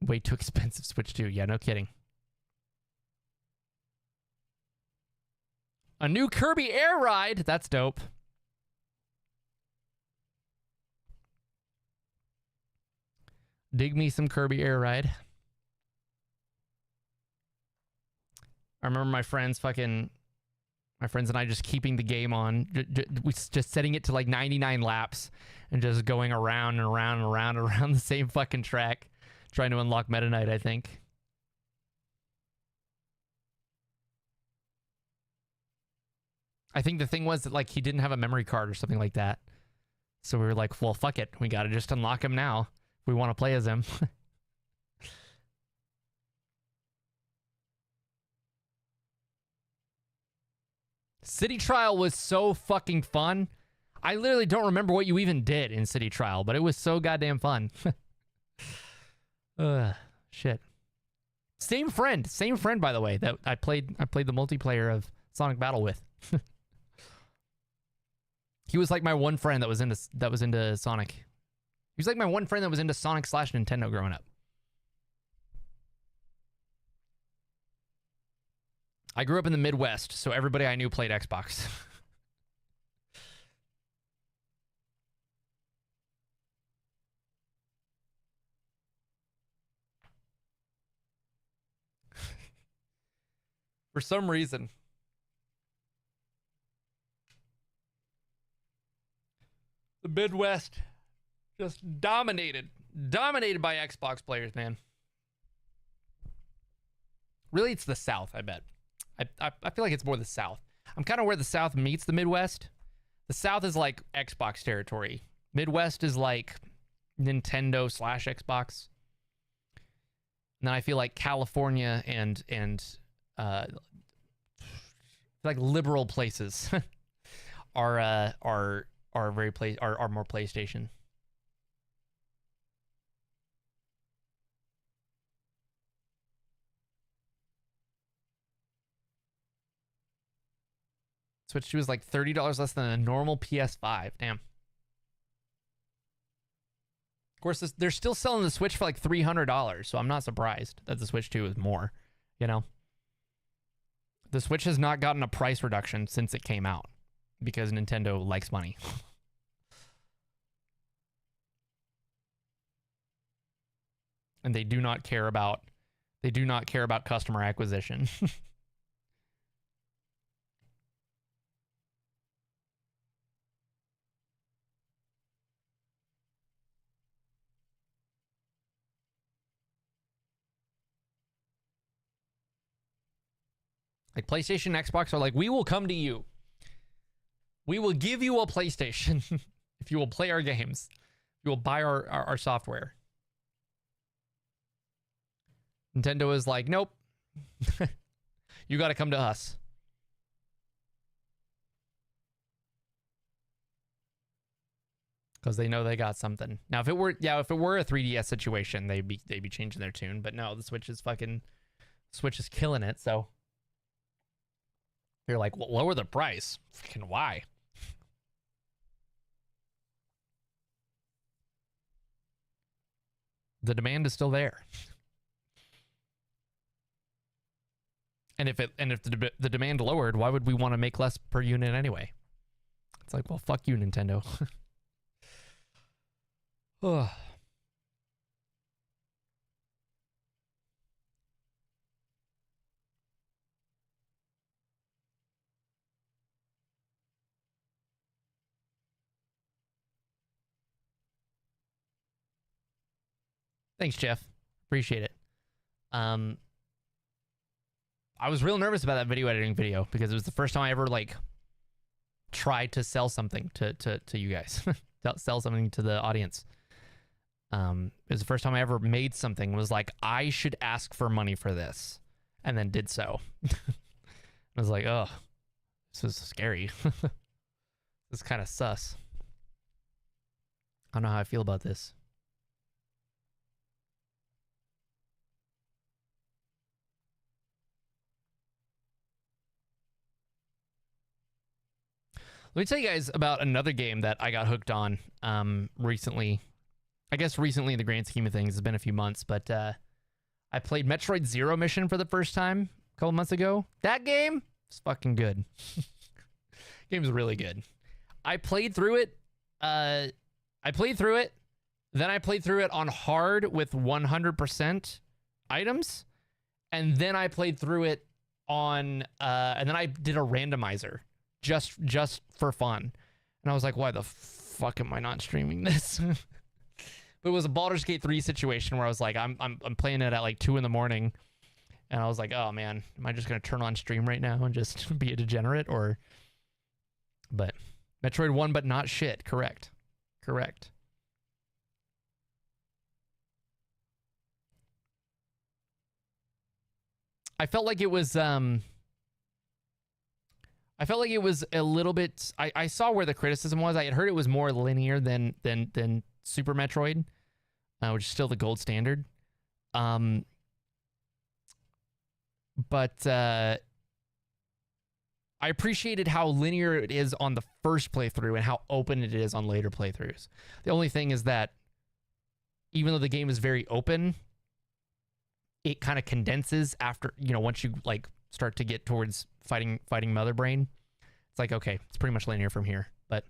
Way too expensive Switch 2. Yeah, no kidding. A new Kirby Air Ride. That's dope. Dig me some Kirby Air Ride. I remember my friends and I just keeping the game on, just setting it to like 99 laps and just going around and around and around and around the same fucking track, trying to unlock Meta Knight, I think. I think the thing was that like he didn't have a memory card or something like that. So we were like, well, fuck it. We gotta just unlock him now if we want to play as him. City Trial was so fucking fun. I literally don't remember what you even did in City Trial, but it was so goddamn fun. Shit. Same friend, by the way, that I played the multiplayer of Sonic Battle with. He was like my one friend that was into Sonic. He was like my one friend that was into Sonic / Nintendo growing up. I grew up in the Midwest, so everybody I knew played Xbox. For some reason. The Midwest just dominated by Xbox players, man. Really, it's the South, I bet. I feel like it's more the South. I'm kind of where the South meets the Midwest. The South is like Xbox territory. Midwest is like Nintendo / Xbox. And then I feel like California and like liberal places are more PlayStation. Switch 2 is like $30 less than a normal PS5. Damn. Of course, they're still selling the Switch for like $300, so I'm not surprised that the Switch 2 is more, you know? The Switch has not gotten a price reduction since it came out because Nintendo likes money. And they do not care about customer acquisition. Like PlayStation, Xbox are like, we will come to you. We will give you a PlayStation if you will play our games. You will buy our software. Nintendo is like, nope. You got to come to us. Because they know they got something. Now, if it were a 3DS situation, they'd be changing their tune. But no, the Switch is killing it. So you're like, well, lower the price. Fucking why? The demand is still there. And if the demand lowered, why would we want to make less per unit anyway? It's like, well, fuck you, Nintendo. Ugh. Thanks, Jeff. Appreciate it. I was real nervous about that video editing video because it was the first time I ever like tried to sell something to you guys, sell something to the audience. It was the first time I ever made something. Was like, I should ask for money for this, and then did so. I was like, oh, this is scary. This is kind of sus. I don't know how I feel about this. Let me tell you guys about another game that I got hooked on recently. I guess recently in the grand scheme of things, it's been a few months, but I played Metroid Zero Mission for the first time a couple months ago. That game is fucking good. Game's really good. I played through it. Then I played through it on hard with 100% items. And then I played through it on, and then I did a randomizer just for fun. And I was like, why the fuck am I not streaming this? But it was a Baldur's Gate 3 situation where I was like, I'm playing it at like 2 a.m. and I was like, oh man, am I just gonna turn on stream right now and just be a degenerate? Or, but Metroid 1 but not shit. Correct. I felt like it was a little bit. I saw where the criticism was. I had heard it was more linear than Super Metroid, which is still the gold standard. But I appreciated how linear it is on the first playthrough and how open it is on later playthroughs. The only thing is that even though the game is very open, it kind of condenses after, once you like start to get towards fighting Mother Brain. It's like, okay, it's pretty much linear from here. But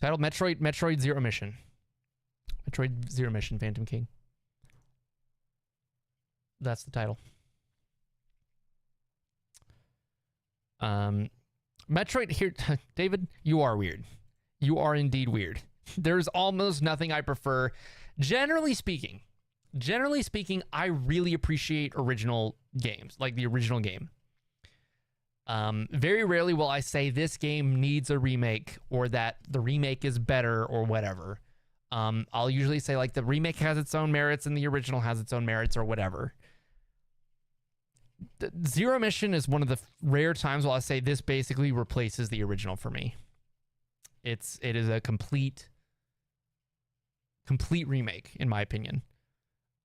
titled Metroid Zero Mission. Metroid Zero Mission, Phantom King. That's the title. Metroid here, David, you are weird. You are indeed weird. There's almost nothing I prefer. Generally speaking, I really appreciate original games, like the original game. Very rarely will I say this game needs a remake or that the remake is better or whatever. I'll usually say like the remake has its own merits and the original has its own merits or whatever. Zero Mission is one of the rare times where I say this basically replaces the original for me. It is a complete remake in my opinion.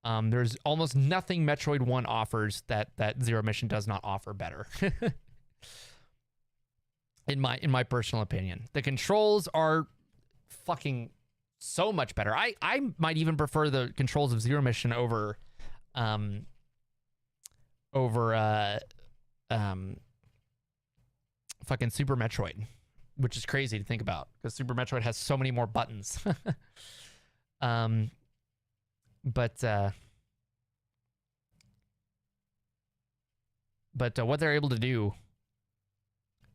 There's almost nothing Metroid 1 offers that Zero Mission does not offer better. in my personal opinion. The controls are fucking so much better. I might even prefer the controls of Zero Mission over fucking Super Metroid, which is crazy to think about because Super Metroid has so many more buttons. But what they're able to do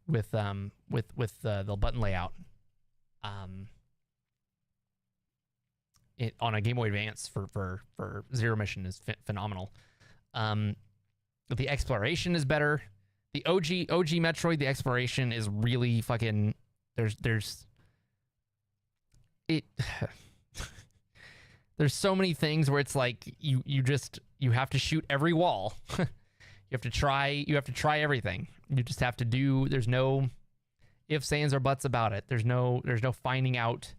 with the button layout on a Game Boy Advance for Zero Mission is phenomenal. The exploration is better. The OG Metroid, the exploration is really fucking there's so many things where it's like you have to shoot every wall. You have to try everything. You just have to do, there's no ifs, ands, or buts about it. There's no finding out,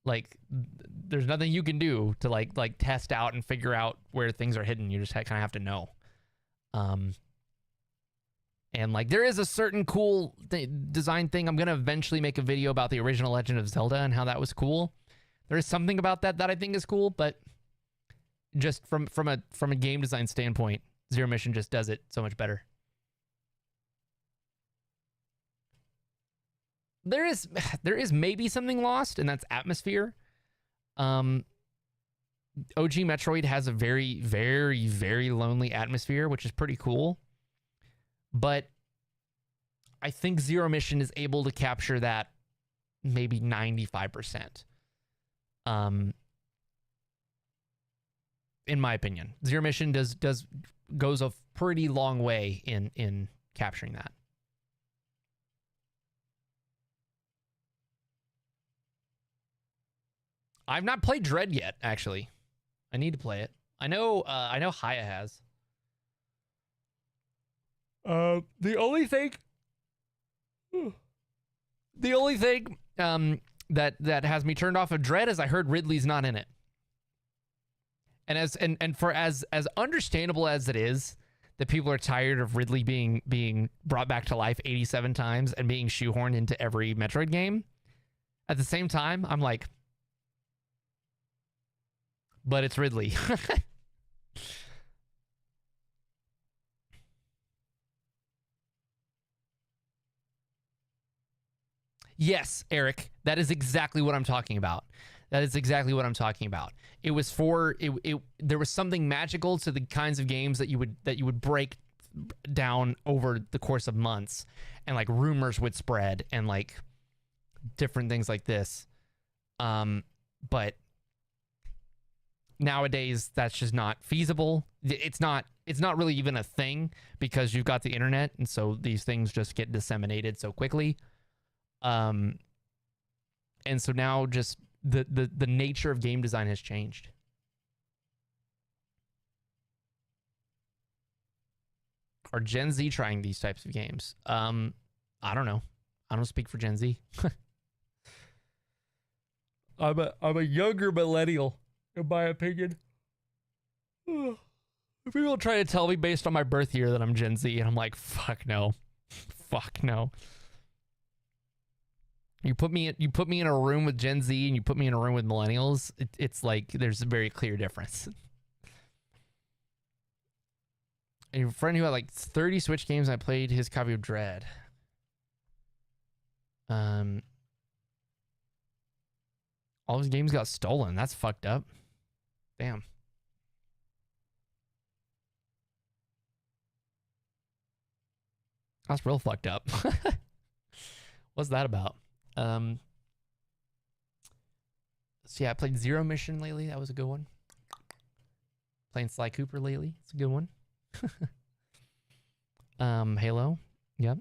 like, there's nothing you can do to like test out and figure out where things are hidden. You just kind of have to know. And like there is a certain cool design thing. I'm gonna eventually make a video about the original Legend of Zelda and how that was cool. There is something about that I think is cool, but just from a game design standpoint, Zero Mission just does it so much better. There is maybe something lost, and that's atmosphere. OG Metroid has a very, very, very lonely atmosphere, which is pretty cool. But I think Zero Mission is able to capture that maybe 95%. in my opinion. Zero Mission goes a pretty long way in capturing that. I've not played Dread yet, actually. I need to play it. I know Haya has. The only thing that has me turned off of Dread is I heard Ridley's not in it. And for as understandable as it is that people are tired of Ridley being brought back to life 87 times and being shoehorned into every Metroid game, at the same time, I'm like, but it's Ridley. Yes, Eric, that is exactly what I'm talking about. That is exactly what I'm talking about. It was for it. There was something magical to the kinds of games that you would break down over the course of months, and like rumors would spread and like different things like this. But nowadays that's just not feasible. It's not really even a thing because you've got the internet, and so these things just get disseminated so quickly. And so now just the nature of game design has changed. Are Gen Z trying these types of games? I don't know. I don't speak for Gen Z. I'm a younger millennial, in my opinion. People try to tell me based on my birth year that I'm Gen Z, and I'm like, fuck no. Fuck no. You put me in a room with Gen Z and you put me in a room with millennials, it's like there's a very clear difference. And your friend who had like 30 Switch games, I played his copy of Dread. All his games got stolen. That's fucked up. Damn. That's real fucked up. What's that about? So yeah, I played Zero Mission lately. That was a good one. Playing Sly Cooper lately. It's a good one. Halo. Yep.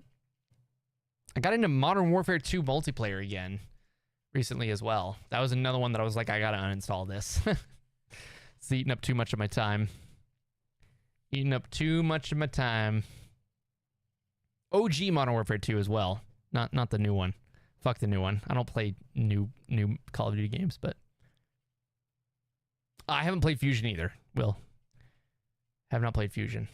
I got into Modern Warfare 2 multiplayer again recently as well. That was another one that I was like, I gotta uninstall this. It's eating up too much of my time. Eating up too much of my time. OG Modern Warfare 2 as well. Not the new one. Fuck the new one. I don't play new Call of Duty games, but I haven't played Fusion either. Will. Have not played Fusion.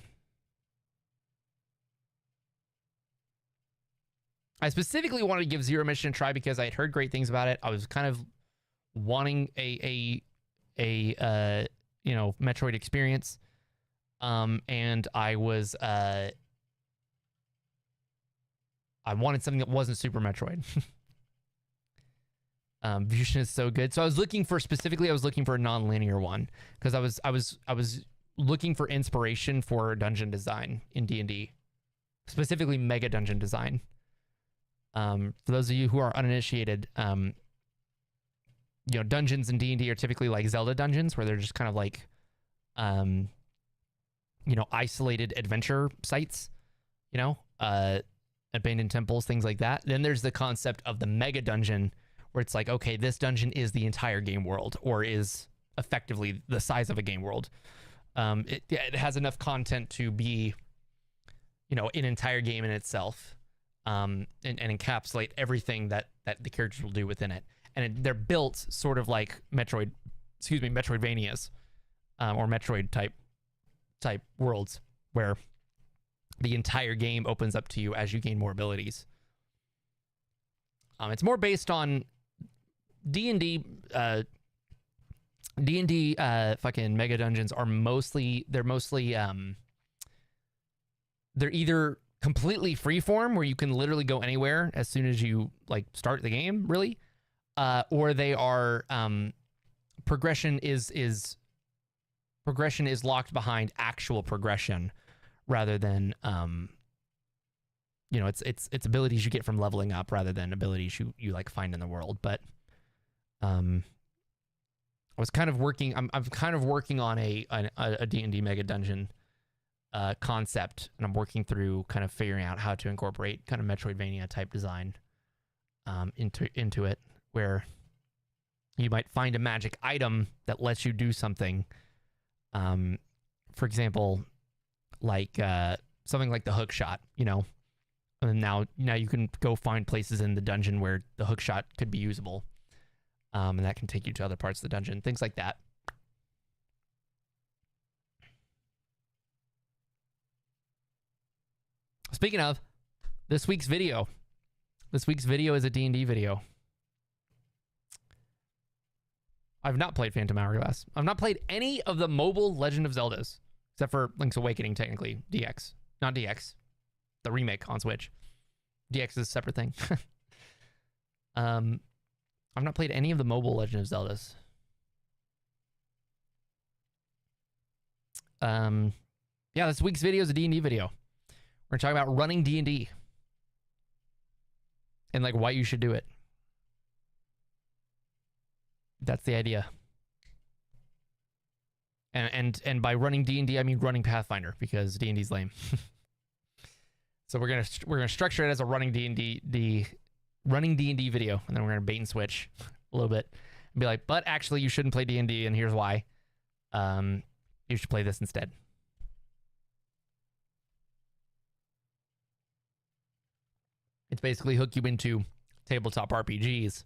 I specifically wanted to give Zero Mission a try because I had heard great things about it. I was kind of wanting a Metroid experience. And I was I wanted something that wasn't Super Metroid. Fusion is so good. So I was looking for a non-linear one because I was looking for inspiration for dungeon design in D&D, specifically mega dungeon design. For those of you who are uninitiated, dungeons in D&D are typically like Zelda dungeons where they're just kind of like, isolated adventure sites, abandoned temples, things like that. Then there's the concept of the mega dungeon where it's like, okay, this dungeon is the entire game world or is effectively the size of a game world. It has enough content to be, an entire game in itself, and encapsulate everything that the characters will do within it. And they're built sort of like Metroidvanias, or Metroid type worlds where the entire game opens up to you as you gain more abilities. It's more based on D&D. D&D fucking mega dungeons are mostly they're either completely freeform where you can literally go anywhere as soon as you like start the game, really, or they are progression is locked behind actual progression rather than it's abilities you get from leveling up rather than abilities you like find in the world. But was kind of working. I'm kind of working on a D&D mega dungeon concept, and I'm working through kind of figuring out how to incorporate kind of Metroidvania type design into it, where you might find a magic item that lets you do something. For example, like something like the hook shot, you know. And now you can go find places in the dungeon where the hook shot could be usable. And that can take you to other parts of the dungeon, things like that. Speaking of, this week's video is a D&D video. I've not played Phantom Hourglass. I've not played any of the mobile Legend of Zeldas, except for Link's Awakening, technically. DX. Not DX. The remake on Switch. DX is a separate thing. I've not played any of the mobile Legend of Zeldas. Yeah, this week's video is a D&D video. We're talking about running D&D. And like why you should do it. That's the idea. And by running D&D, I mean running Pathfinder, because D&D's lame. So we're gonna structure it as a running D&D video, and then we're gonna bait and switch a little bit and be like, but actually you shouldn't play D&D, and here's why. You should play this instead. It's basically hook you into tabletop RPGs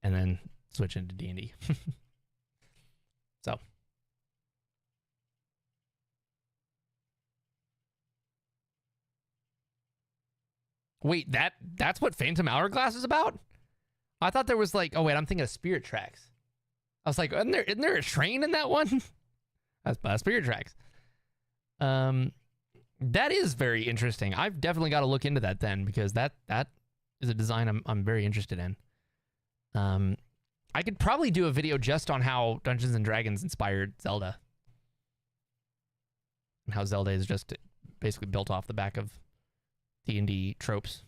and then switch into D&D. So. Wait, that's what Phantom Hourglass is about? I thought there was like, oh wait, I'm thinking of Spirit Tracks. I was like, isn't there a train in that one? That's Spirit Tracks. That is very interesting. I've definitely got to look into that then, because that is a design I'm very interested in. I could probably do a video just on how Dungeons and Dragons inspired Zelda. And how Zelda is just basically built off the back of D&D tropes,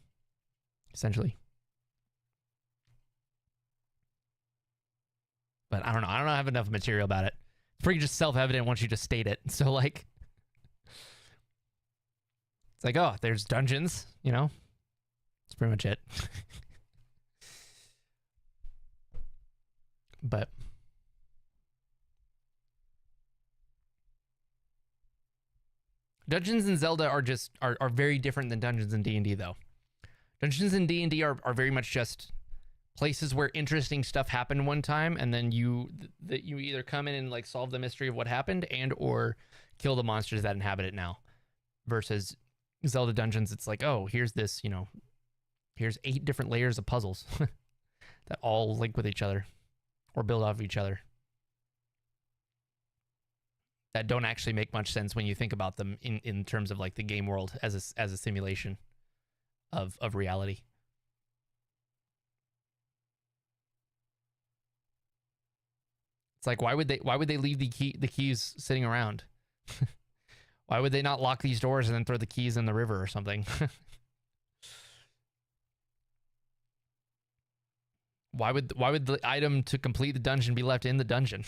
essentially. But I don't know. I don't have enough material about it. It's pretty just self-evident once you just state it. So like, it's like, oh, there's dungeons, you know? That's pretty much it. But Dungeons in Zelda are very different than Dungeons in D&D though. Dungeons in D&D are very much just places where interesting stuff happened one time, and then you either come in and like solve the mystery of what happened and or kill the monsters that inhabit it now. Versus Zelda Dungeons, it's like, oh, here's this, you know, here's 8 different layers of puzzles that all link with each other or build off of each other. That don't actually make much sense when you think about them in terms of like the game world as a simulation of reality. It's like, why would they leave the keys sitting around? Why would they not lock these doors and then throw the keys in the river or something? Why would the item to complete the dungeon be left in the dungeon?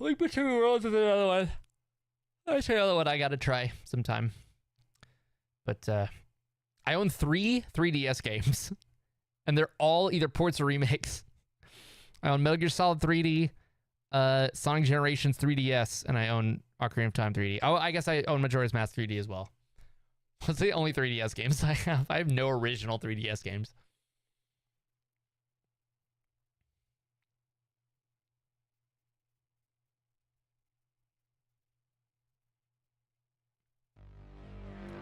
Link Between Worlds is another one. That's another one I gotta try sometime. But I own 3 3DS games, and they're all either ports or remakes. I own Metal Gear Solid 3D, Sonic Generations 3DS, and I own Ocarina of Time 3D. Oh, I guess I own Majora's Mask 3D as well. That's the only 3DS games I have. I have no original 3DS games.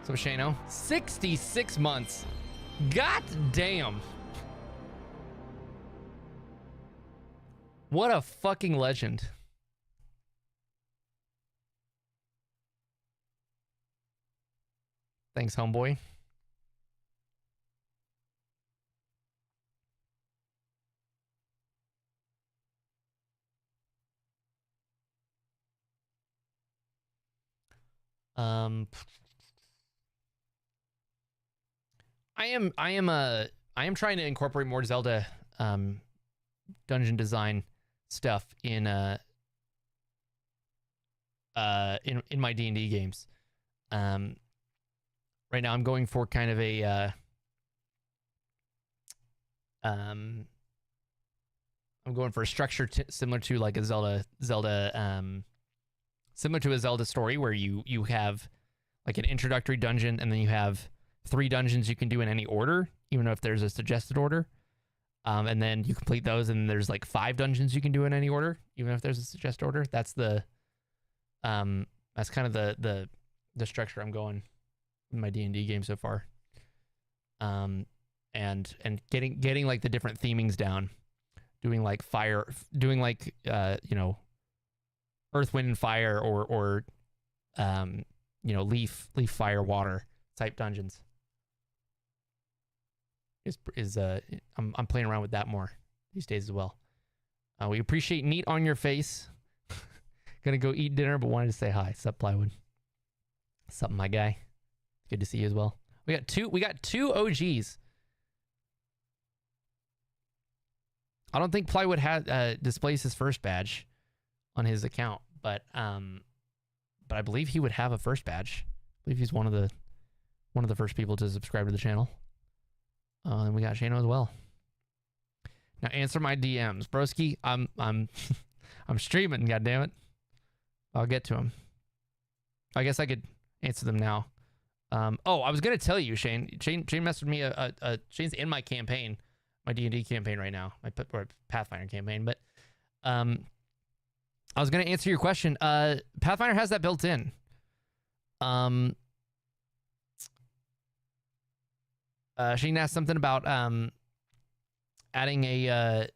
So Shano, 66 months. God damn. What a fucking legend. Thanks, homeboy. I am trying to incorporate more Zelda dungeon design stuff in my D&D games. Right now I'm going for kind of a I'm going for a structure similar to like a Zelda similar to a Zelda story, where you have like an introductory dungeon, and then you have 3 dungeons you can do in any order, even if there's a suggested order. And then you complete those, and there's like 5 dungeons you can do in any order, even if there's a suggested order. That's the that's kind of the structure I'm going in my D&D game so far. And getting like the different themings down, doing like fire, doing like earth, wind, and fire, or leaf, fire, water type dungeons. I'm playing around with that more these days as well. We appreciate Neat on your face. Gonna go eat dinner, but wanted to say hi. Sup, Plywood? Sup, my guy? Good to see you as well. We got two OGs. I don't think Plywood displays his first badge on his account, but I believe he would have a first badge. I believe he's one of the first people to subscribe to the channel. And we got Shano as well. Now answer my DMs, broski. I'm I'm streaming. God damn it! I'll get to him. I guess I could answer them now. Oh, I was gonna tell you, Shane. Shane messaged me. Shane's in my campaign, my D&D campaign right now, my Pathfinder campaign. But I was gonna answer your question. Pathfinder has that built in. Shane asked something about adding a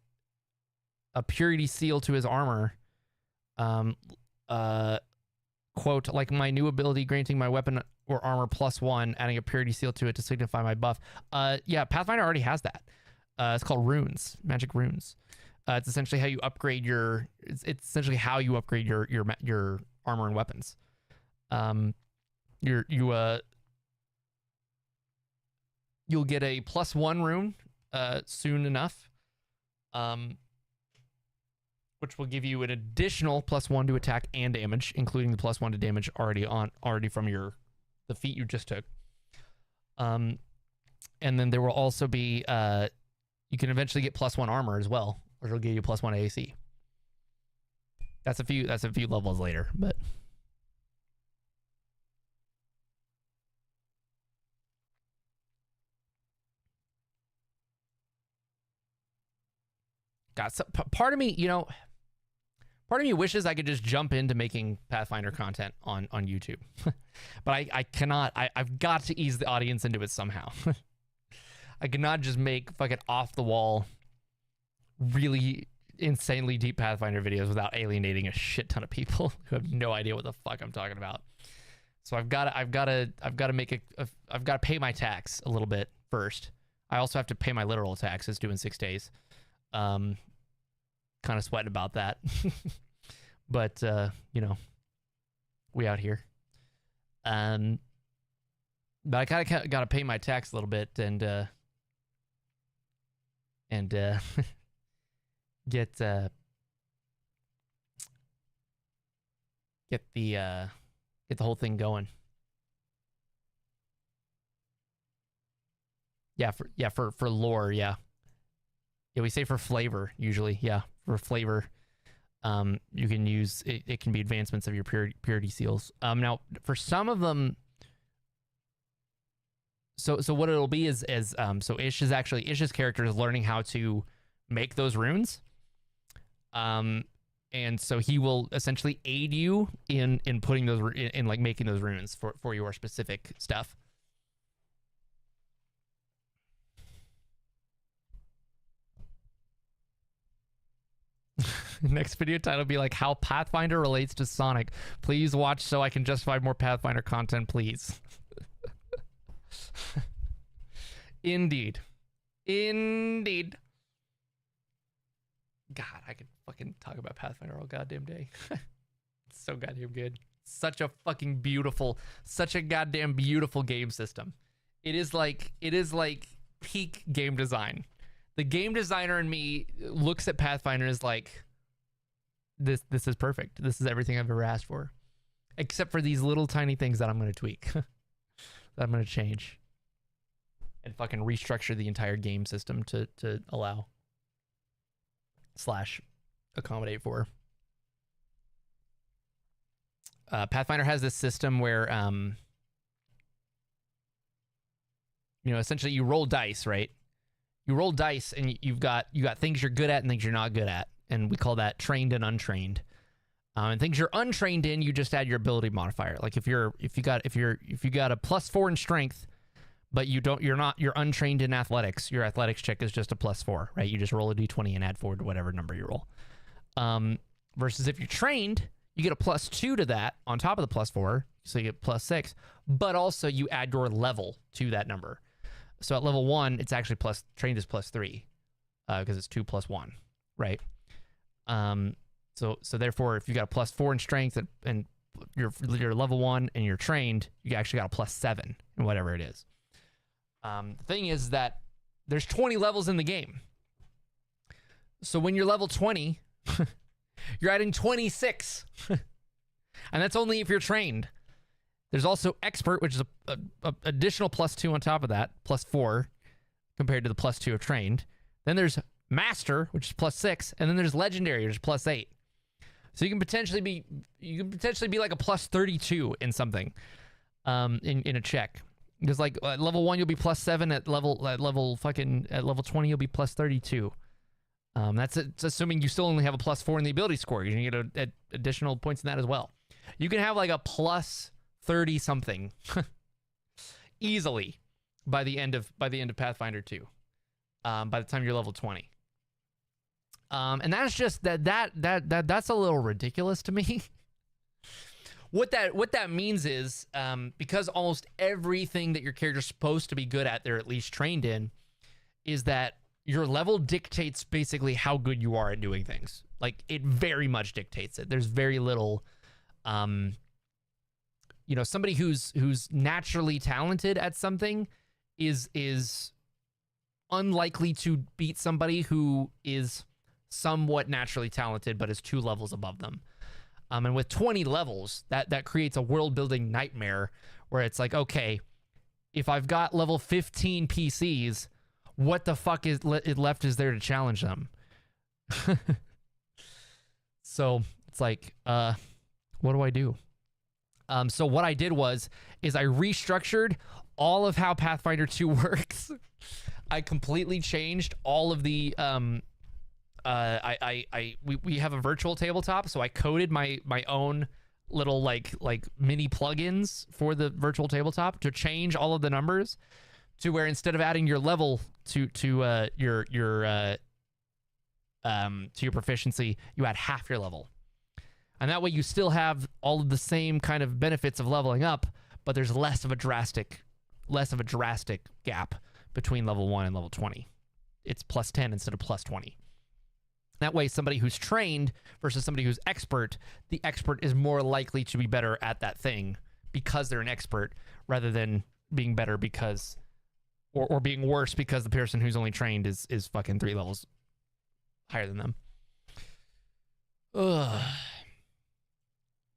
purity seal to his armor. Quote, like my new ability granting my weapon or armor +1, adding a purity seal to it to signify my buff. Yeah, Pathfinder already has that. It's called runes, magic runes. It's essentially how you upgrade your. It's essentially how you upgrade your armor and weapons. You'll get a +1 rune soon enough, which will give you an additional +1 to attack and damage, including the +1 to damage already from the feat you just took. And then there will also be you can eventually get +1 armor as well, which will give you +1 AC. That's a few levels later, but. God, so part of me, part of me wishes I could just jump into making Pathfinder content on YouTube. But I cannot. I've got to ease the audience into it somehow. I cannot just make fucking off the wall, really insanely deep Pathfinder videos without alienating a shit ton of people who have no idea what the fuck I'm talking about. So I've got to pay my tax a little bit first. I also have to pay my literal taxes doing 6 days. Kind of sweating about that. But we out here. But I kind of got to pay my tax a little bit and get the whole thing going. For lore, yeah. Yeah, we say for flavor usually. Yeah, for flavor, you can use it. It can be advancements of your purity seals. Now for some of them, so what it'll be is so Ish's character is learning how to make those runes. And so he will essentially aid you in putting those in like making those runes for your specific stuff. Next video title will be like how Pathfinder relates to Sonic. Please watch so I can justify more Pathfinder content, please. Indeed. God, I could fucking talk about Pathfinder all goddamn day. It's so goddamn good. such a fucking beautiful, such a goddamn beautiful game system. It is like peak game design. The game designer in me looks at Pathfinder and is like, this is perfect. This is everything I've ever asked for. Except for these little tiny things that I'm going to tweak. That I'm going to change. And fucking restructure the entire game system to allow / accommodate for. Pathfinder has this system where, essentially you roll dice, right? You roll dice and you got things you're good at and things you're not good at. And we call that trained and untrained. And things you're untrained in, you just add your ability modifier. Like if you got a +4 in strength, but you're untrained in athletics, your athletics check is just a +4, right? You just roll a d20 and add 4 to whatever number you roll. Versus if you're trained, you get a +2 to that on top of the +4, so you get +6, but also you add your level to that number. So at level 1, it's actually trained is +3, because it's 2 + 1, right? So therefore, if you got a +4 in strength and you're level 1 and you're trained, you actually got a +7 in whatever it is. The thing is that there's 20 levels in the game. So when you're level 20, you're adding 26. And that's only if you're trained. There's also expert, which is a additional +2 on top of that, +4 compared to the +2 of trained. Then there's master, which is +6, and then there's legendary, which is +8. So you can potentially be like a +32 in something, in a check. Because like at level 1 you'll be +7, at level 20 you'll be +32. It's assuming you still only have a +4 in the ability score. You're gonna get additional points in that as well. You can have like a +30 something easily by the end of Pathfinder 2. By the time you're level 20. And that's just that's a little ridiculous to me. What that means is, because almost everything that your character's supposed to be good at, they're at least trained in, is that your level dictates basically how good you are at doing things. Like, it very much dictates it. There's very little, somebody who's naturally talented at something is unlikely to beat somebody who is somewhat naturally talented but is 2 levels above them. And with 20 levels, that creates a world-building nightmare where it's like, okay, if I've got level 15 PCs, what the fuck is left is there to challenge them? So it's like, what do I do? So what I did is I restructured all of how Pathfinder 2 works. I completely changed all of the we have a virtual tabletop, so I coded my own little like mini plugins for the virtual tabletop to change all of the numbers to where instead of adding your level to your proficiency, you add half your level. And that way you still have all of the same kind of benefits of leveling up, but there's less of a drastic gap between level 1 and level 20. It's +10 instead of +20. That way, somebody who's trained versus somebody who's expert, the expert is more likely to be better at that thing because they're an expert rather than being better because, or being worse because the person who's only trained is fucking 3 levels higher than them. Ugh.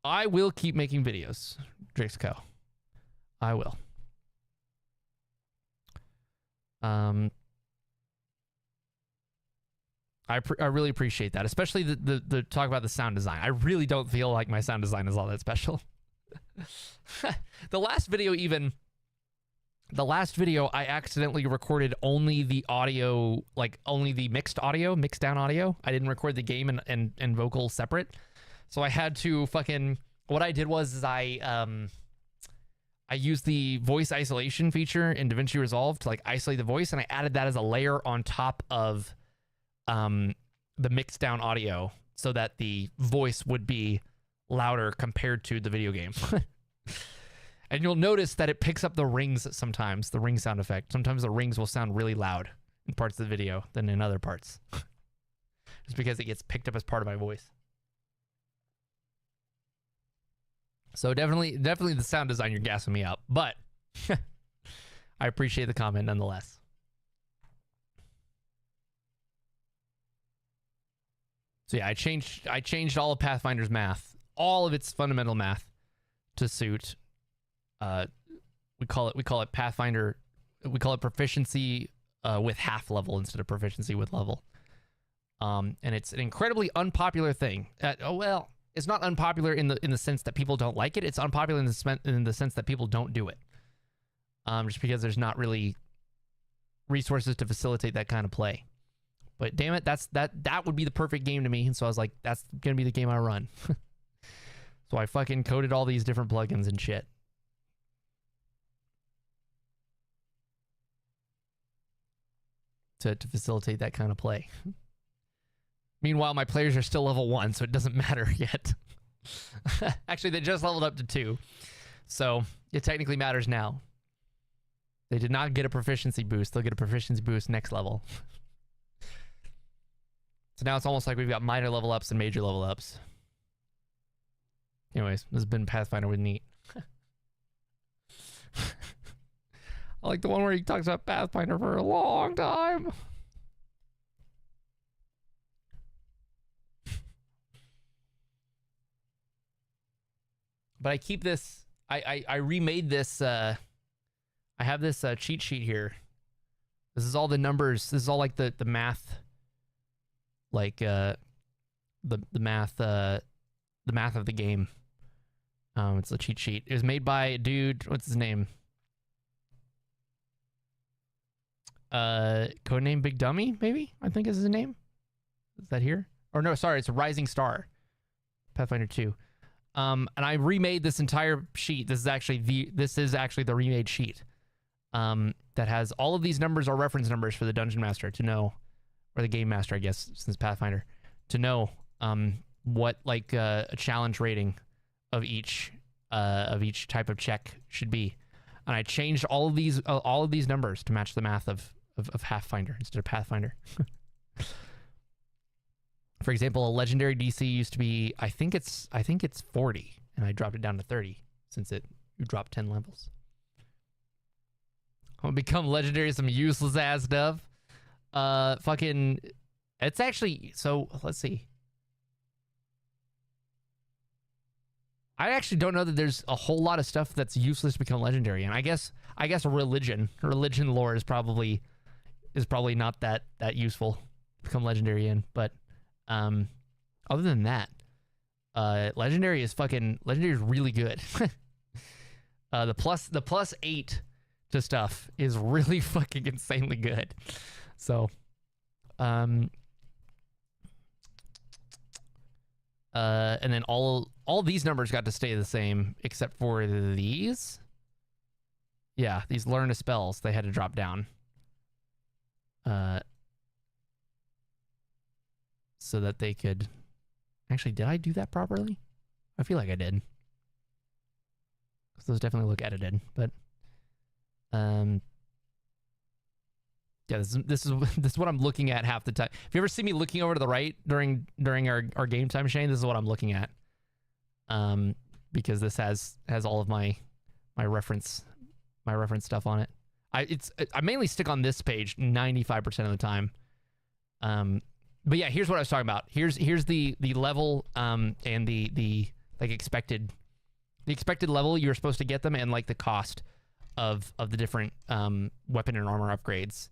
I will keep making videos, Drixco. I will. I really appreciate that, especially the talk about the sound design. I really don't feel like my sound design is all that special. The last video, I accidentally recorded only the audio, like only the mixed down audio. I didn't record the game and vocal separate. So I had to what I did was I used the voice isolation feature in DaVinci Resolve to like isolate the voice, and I added that as a layer on top of the mixed down audio so that the voice would be louder compared to the video game. And you'll notice that it picks up the rings sometimes, the ring sound effect. Sometimes the rings will sound really loud in parts of the video than in other parts. It's because it gets picked up as part of my voice. So definitely the sound design, you're gassing me up, but I appreciate the comment nonetheless. So yeah, I changed all of Pathfinder's math, all of its fundamental math, to suit. We call it Pathfinder. We call it proficiency with half level instead of proficiency with level. And it's an incredibly unpopular thing. It's not unpopular in the sense that people don't like it. It's unpopular in the sense that people don't do it. Just because there's not really resources to facilitate that kind of play. But damn it, that would be the perfect game to me. And so I was like, that's gonna be the game I run. So I fucking coded all these different plugins and shit. To facilitate that kind of play. Meanwhile, my players are still level 1, so it doesn't matter yet. Actually, they just leveled up to 2. So it technically matters now. They did not get a proficiency boost. They'll get a proficiency boost next level. So now it's almost like we've got minor level ups and major level ups. Anyways, this has been Pathfinder with Neat. I like the one where he talks about Pathfinder for a long time. But I keep this, I remade this, I have this cheat sheet here. This is all the numbers. This is all like the math, like the math of the game. It's a cheat sheet. It was made by a dude, what's his name? Codename Big Dummy, maybe? I think is his name. Is that here? Or no, sorry, it's a Rising Star. Pathfinder 2. And I remade this entire sheet. This is actually the remade sheet. That has all of these numbers are reference numbers for the Dungeon Master to know, or the Game Master, I guess, since Pathfinder, to know what like a challenge rating of each type of check should be. And I changed all of these numbers to match the math of Pathfinder instead of Pathfinder. For example, a legendary DC used to be, I think it's 40, and I dropped it down to 30 since you dropped 10 levels. I'm gonna become legendary, some useless ass stuff. It's actually, so let's see. I actually don't know that there's a whole lot of stuff that's useless to become legendary, and I guess religion lore is probably not that useful to become legendary in, but other than that, legendary is really good. The plus 8 to stuff is really fucking insanely good. So and then all these numbers got to stay the same except for these. Yeah, these learn to spells, they had to drop down. So that they could... Actually, did I do that properly? I feel like I did. Because those definitely look edited, but... Yeah, this is what I'm looking at half the time. If you ever see me looking over to the right during our game time, Shane, this is what I'm looking at. Because this has all of my reference stuff on it. I mainly stick on this page 95% of the time. But yeah, here's what I was talking about. Here's the level and the like expected level you're supposed to get them, and like the cost of the different weapon and armor upgrades.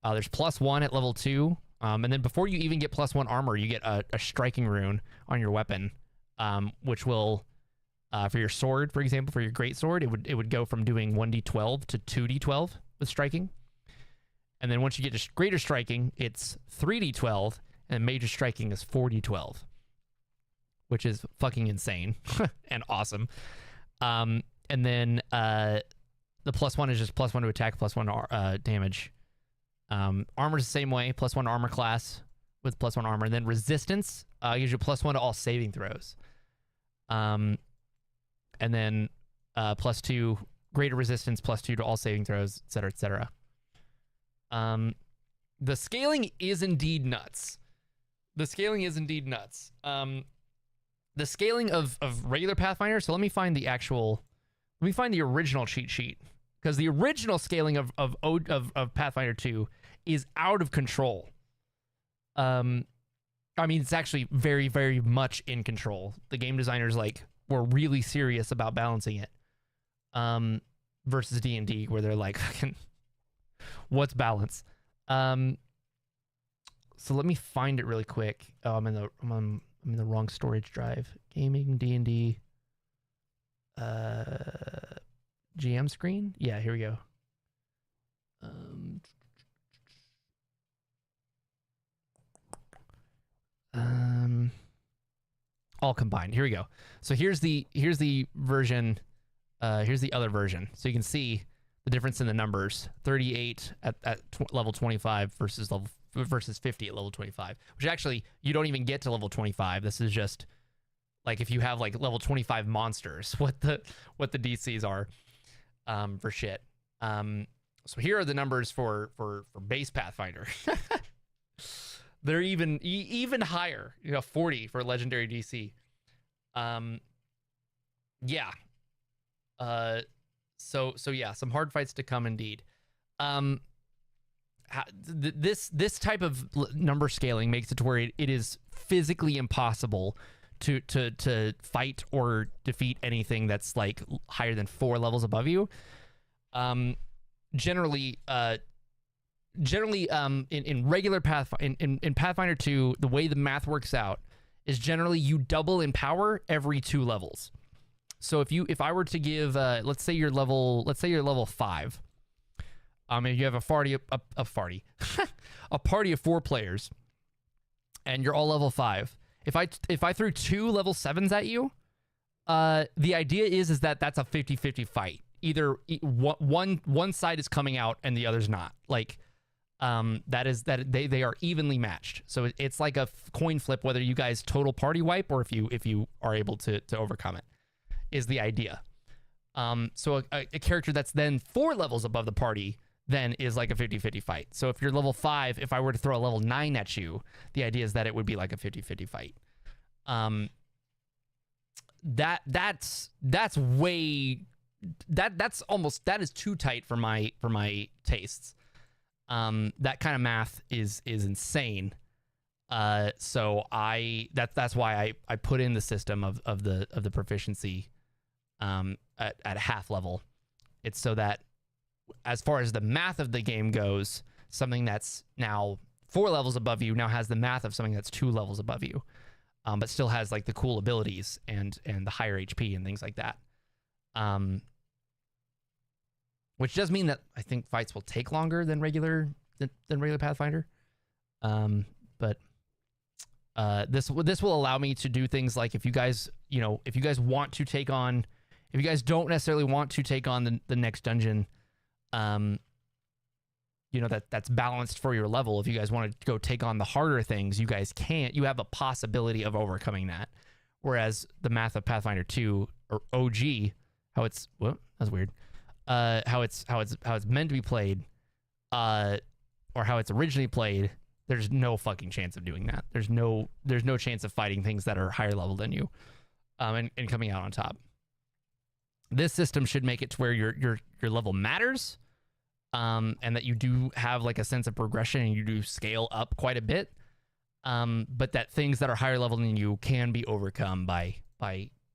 There's +1 at level 2, and then before you even get +1 armor, you get a striking rune on your weapon, which will for your sword, for example, for your great sword, it would go from doing 1d12 to 2d12 with striking. And then once you get to greater striking, it's 3d12, and major striking is 4d12, which is fucking insane and awesome. And then the +1 is just +1 to attack, +1 damage. Armor's the same way, +1 armor class with +1 armor. And then resistance gives you +1 to all saving throws. And then +2 greater resistance, +2 to all saving throws, etc., etc. The scaling is indeed nuts. The the scaling of regular Pathfinder. So let me find the original cheat sheet, because the original scaling of Pathfinder 2 is out of control. I mean, it's actually very, very much in control. The game designers were really serious about balancing it. Versus D&D, where they're like, what's balance? So let me find it really quick. Oh, I'm in the wrong storage drive. Gaming D&D. GM screen. Yeah, here we go. All combined. Here we go. So here's the version. Here's the other version. So you can see the difference in the numbers. 38 at level 25 versus 50 at level 25. Which actually, you don't even get to level 25. This is just if you have level 25 monsters, what the DCs are for shit. So here are the numbers for base Pathfinder. They're even higher, 40 for legendary DC. Yeah. So yeah, some hard fights to come indeed. This type of number scaling makes it to where it is physically impossible to fight or defeat anything that's higher than 4 levels above you. Generally, in regular Pathfinder, in Pathfinder 2, the way the math works out is generally you double in power every 2 levels. So if I were to give, let's say you're level 5, and you have a party of 4 players, and you're all level 5. If I threw 2 level 7s at you, the idea is that that's a 50-50 fight. Either one side is coming out and the other's not. They are evenly matched. So it's like a coin flip whether you guys total party wipe or if you are able to overcome it, is the idea. So a character that's then 4 levels above the party then is like a 50-50 fight. So if you're level 5, if I were to throw a level 9 at you, the idea is that it would be like a 50-50 fight. That is too tight for my tastes. That kind of math is insane. So that's why I put in the system of the proficiency at half level. It's so that as far as the math of the game goes, something that's now 4 levels above you now has the math of something that's 2 levels above you, but still has the cool abilities and the higher HP and things like that. Which does mean that I think fights will take longer than regular Pathfinder. But this will allow me to do things like if you guys don't necessarily want to take on the next dungeon, that's balanced for your level. If you guys want to go take on the harder things, you guys can't. You have a possibility of overcoming that. Whereas the math of Pathfinder 2 or OG, that's weird. How it's meant to be played, or how it's originally played, there's no fucking chance of doing that. There's no chance of fighting things that are higher level than you, and coming out on top. This system should make it to where your level matters, and that you do have a sense of progression and you do scale up quite a bit, but that things that are higher level than you can be overcome by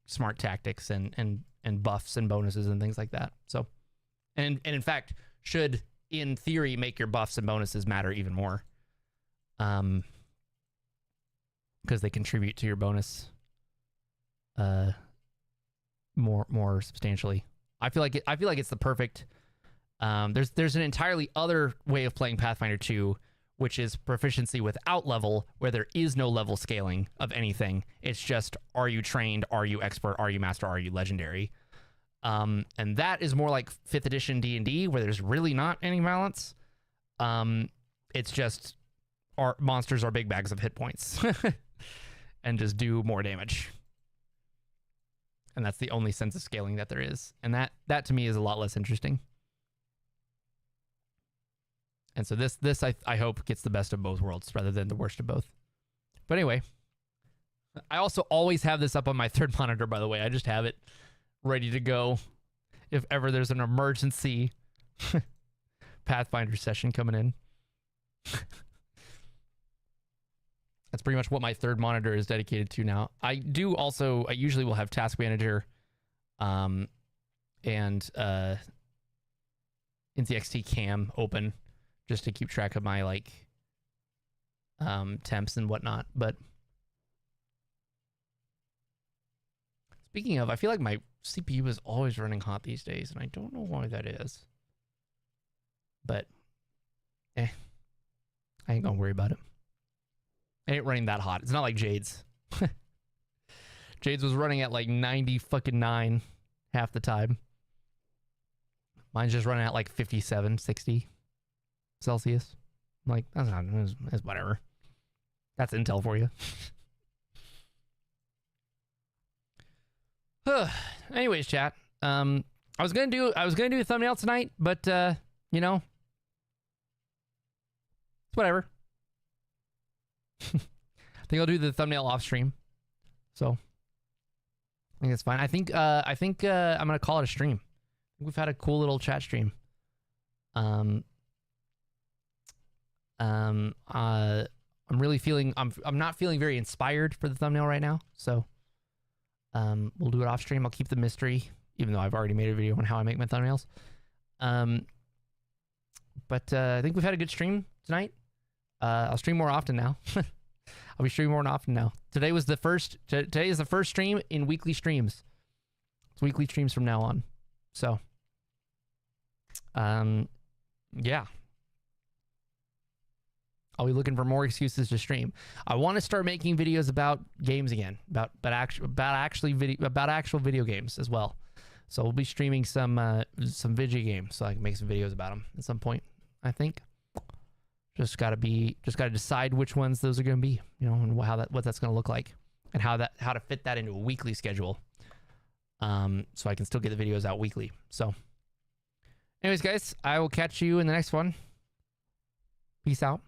smart tactics and buffs and bonuses and things like that. So, and in fact, should in theory make your buffs and bonuses matter even more, because they contribute to your bonus more substantially. I feel like it's the perfect. There's an entirely other way of playing Pathfinder 2, which is proficiency without level, where there is no level scaling of anything. It's just, are you trained? Are you expert? Are you master? Are you legendary? And that is more like 5th edition D&D, where there's really not any balance. It's just our monsters are big bags of hit points and just do more damage. And that's the only sense of scaling that there is. And that to me is a lot less interesting. And so this I hope gets the best of both worlds rather than the worst of both. But anyway, I also always have this up on my third monitor, by the way. I just have it ready to go if ever there's an emergency Pathfinder session coming in. That's pretty much what my third monitor is dedicated to now. I usually will have Task Manager and NCXT Cam open just to keep track of my like temps and whatnot. But speaking of, I feel like my CPU is always running hot these days, and I don't know why that is. But I ain't gonna worry about it. It ain't running that hot. It's not like Jade's. Jade's was running at like 90 half the time. Mine's just running at like 57, 60 Celsius. I'm like, that's whatever. That's Intel for you. Anyways, chat. I was gonna do a thumbnail tonight, but you know, it's whatever. I think I'll do the thumbnail off stream. So I think it's fine. I think I'm gonna call it a stream. We've had a cool little chat stream. I'm really feeling I'm not feeling very inspired for the thumbnail right now. So we'll do it off stream. I'll keep the mystery, even though I've already made a video on how I make my thumbnails. But I think we've had a good stream tonight. I'll stream more often now. I'll be streaming more often now. Today is the first stream in weekly streams. It's weekly streams from now on. So, yeah. I'll be looking for more excuses to stream. I want to start making videos about games again, about actual video games as well. So we'll be streaming some video games, so I can make some videos about them at some point. I think. Just gotta decide which ones those are gonna be, you know, and what that's gonna look like, and how to fit that into a weekly schedule. So I can still get the videos out weekly. So, anyways, guys, I will catch you in the next one. Peace out.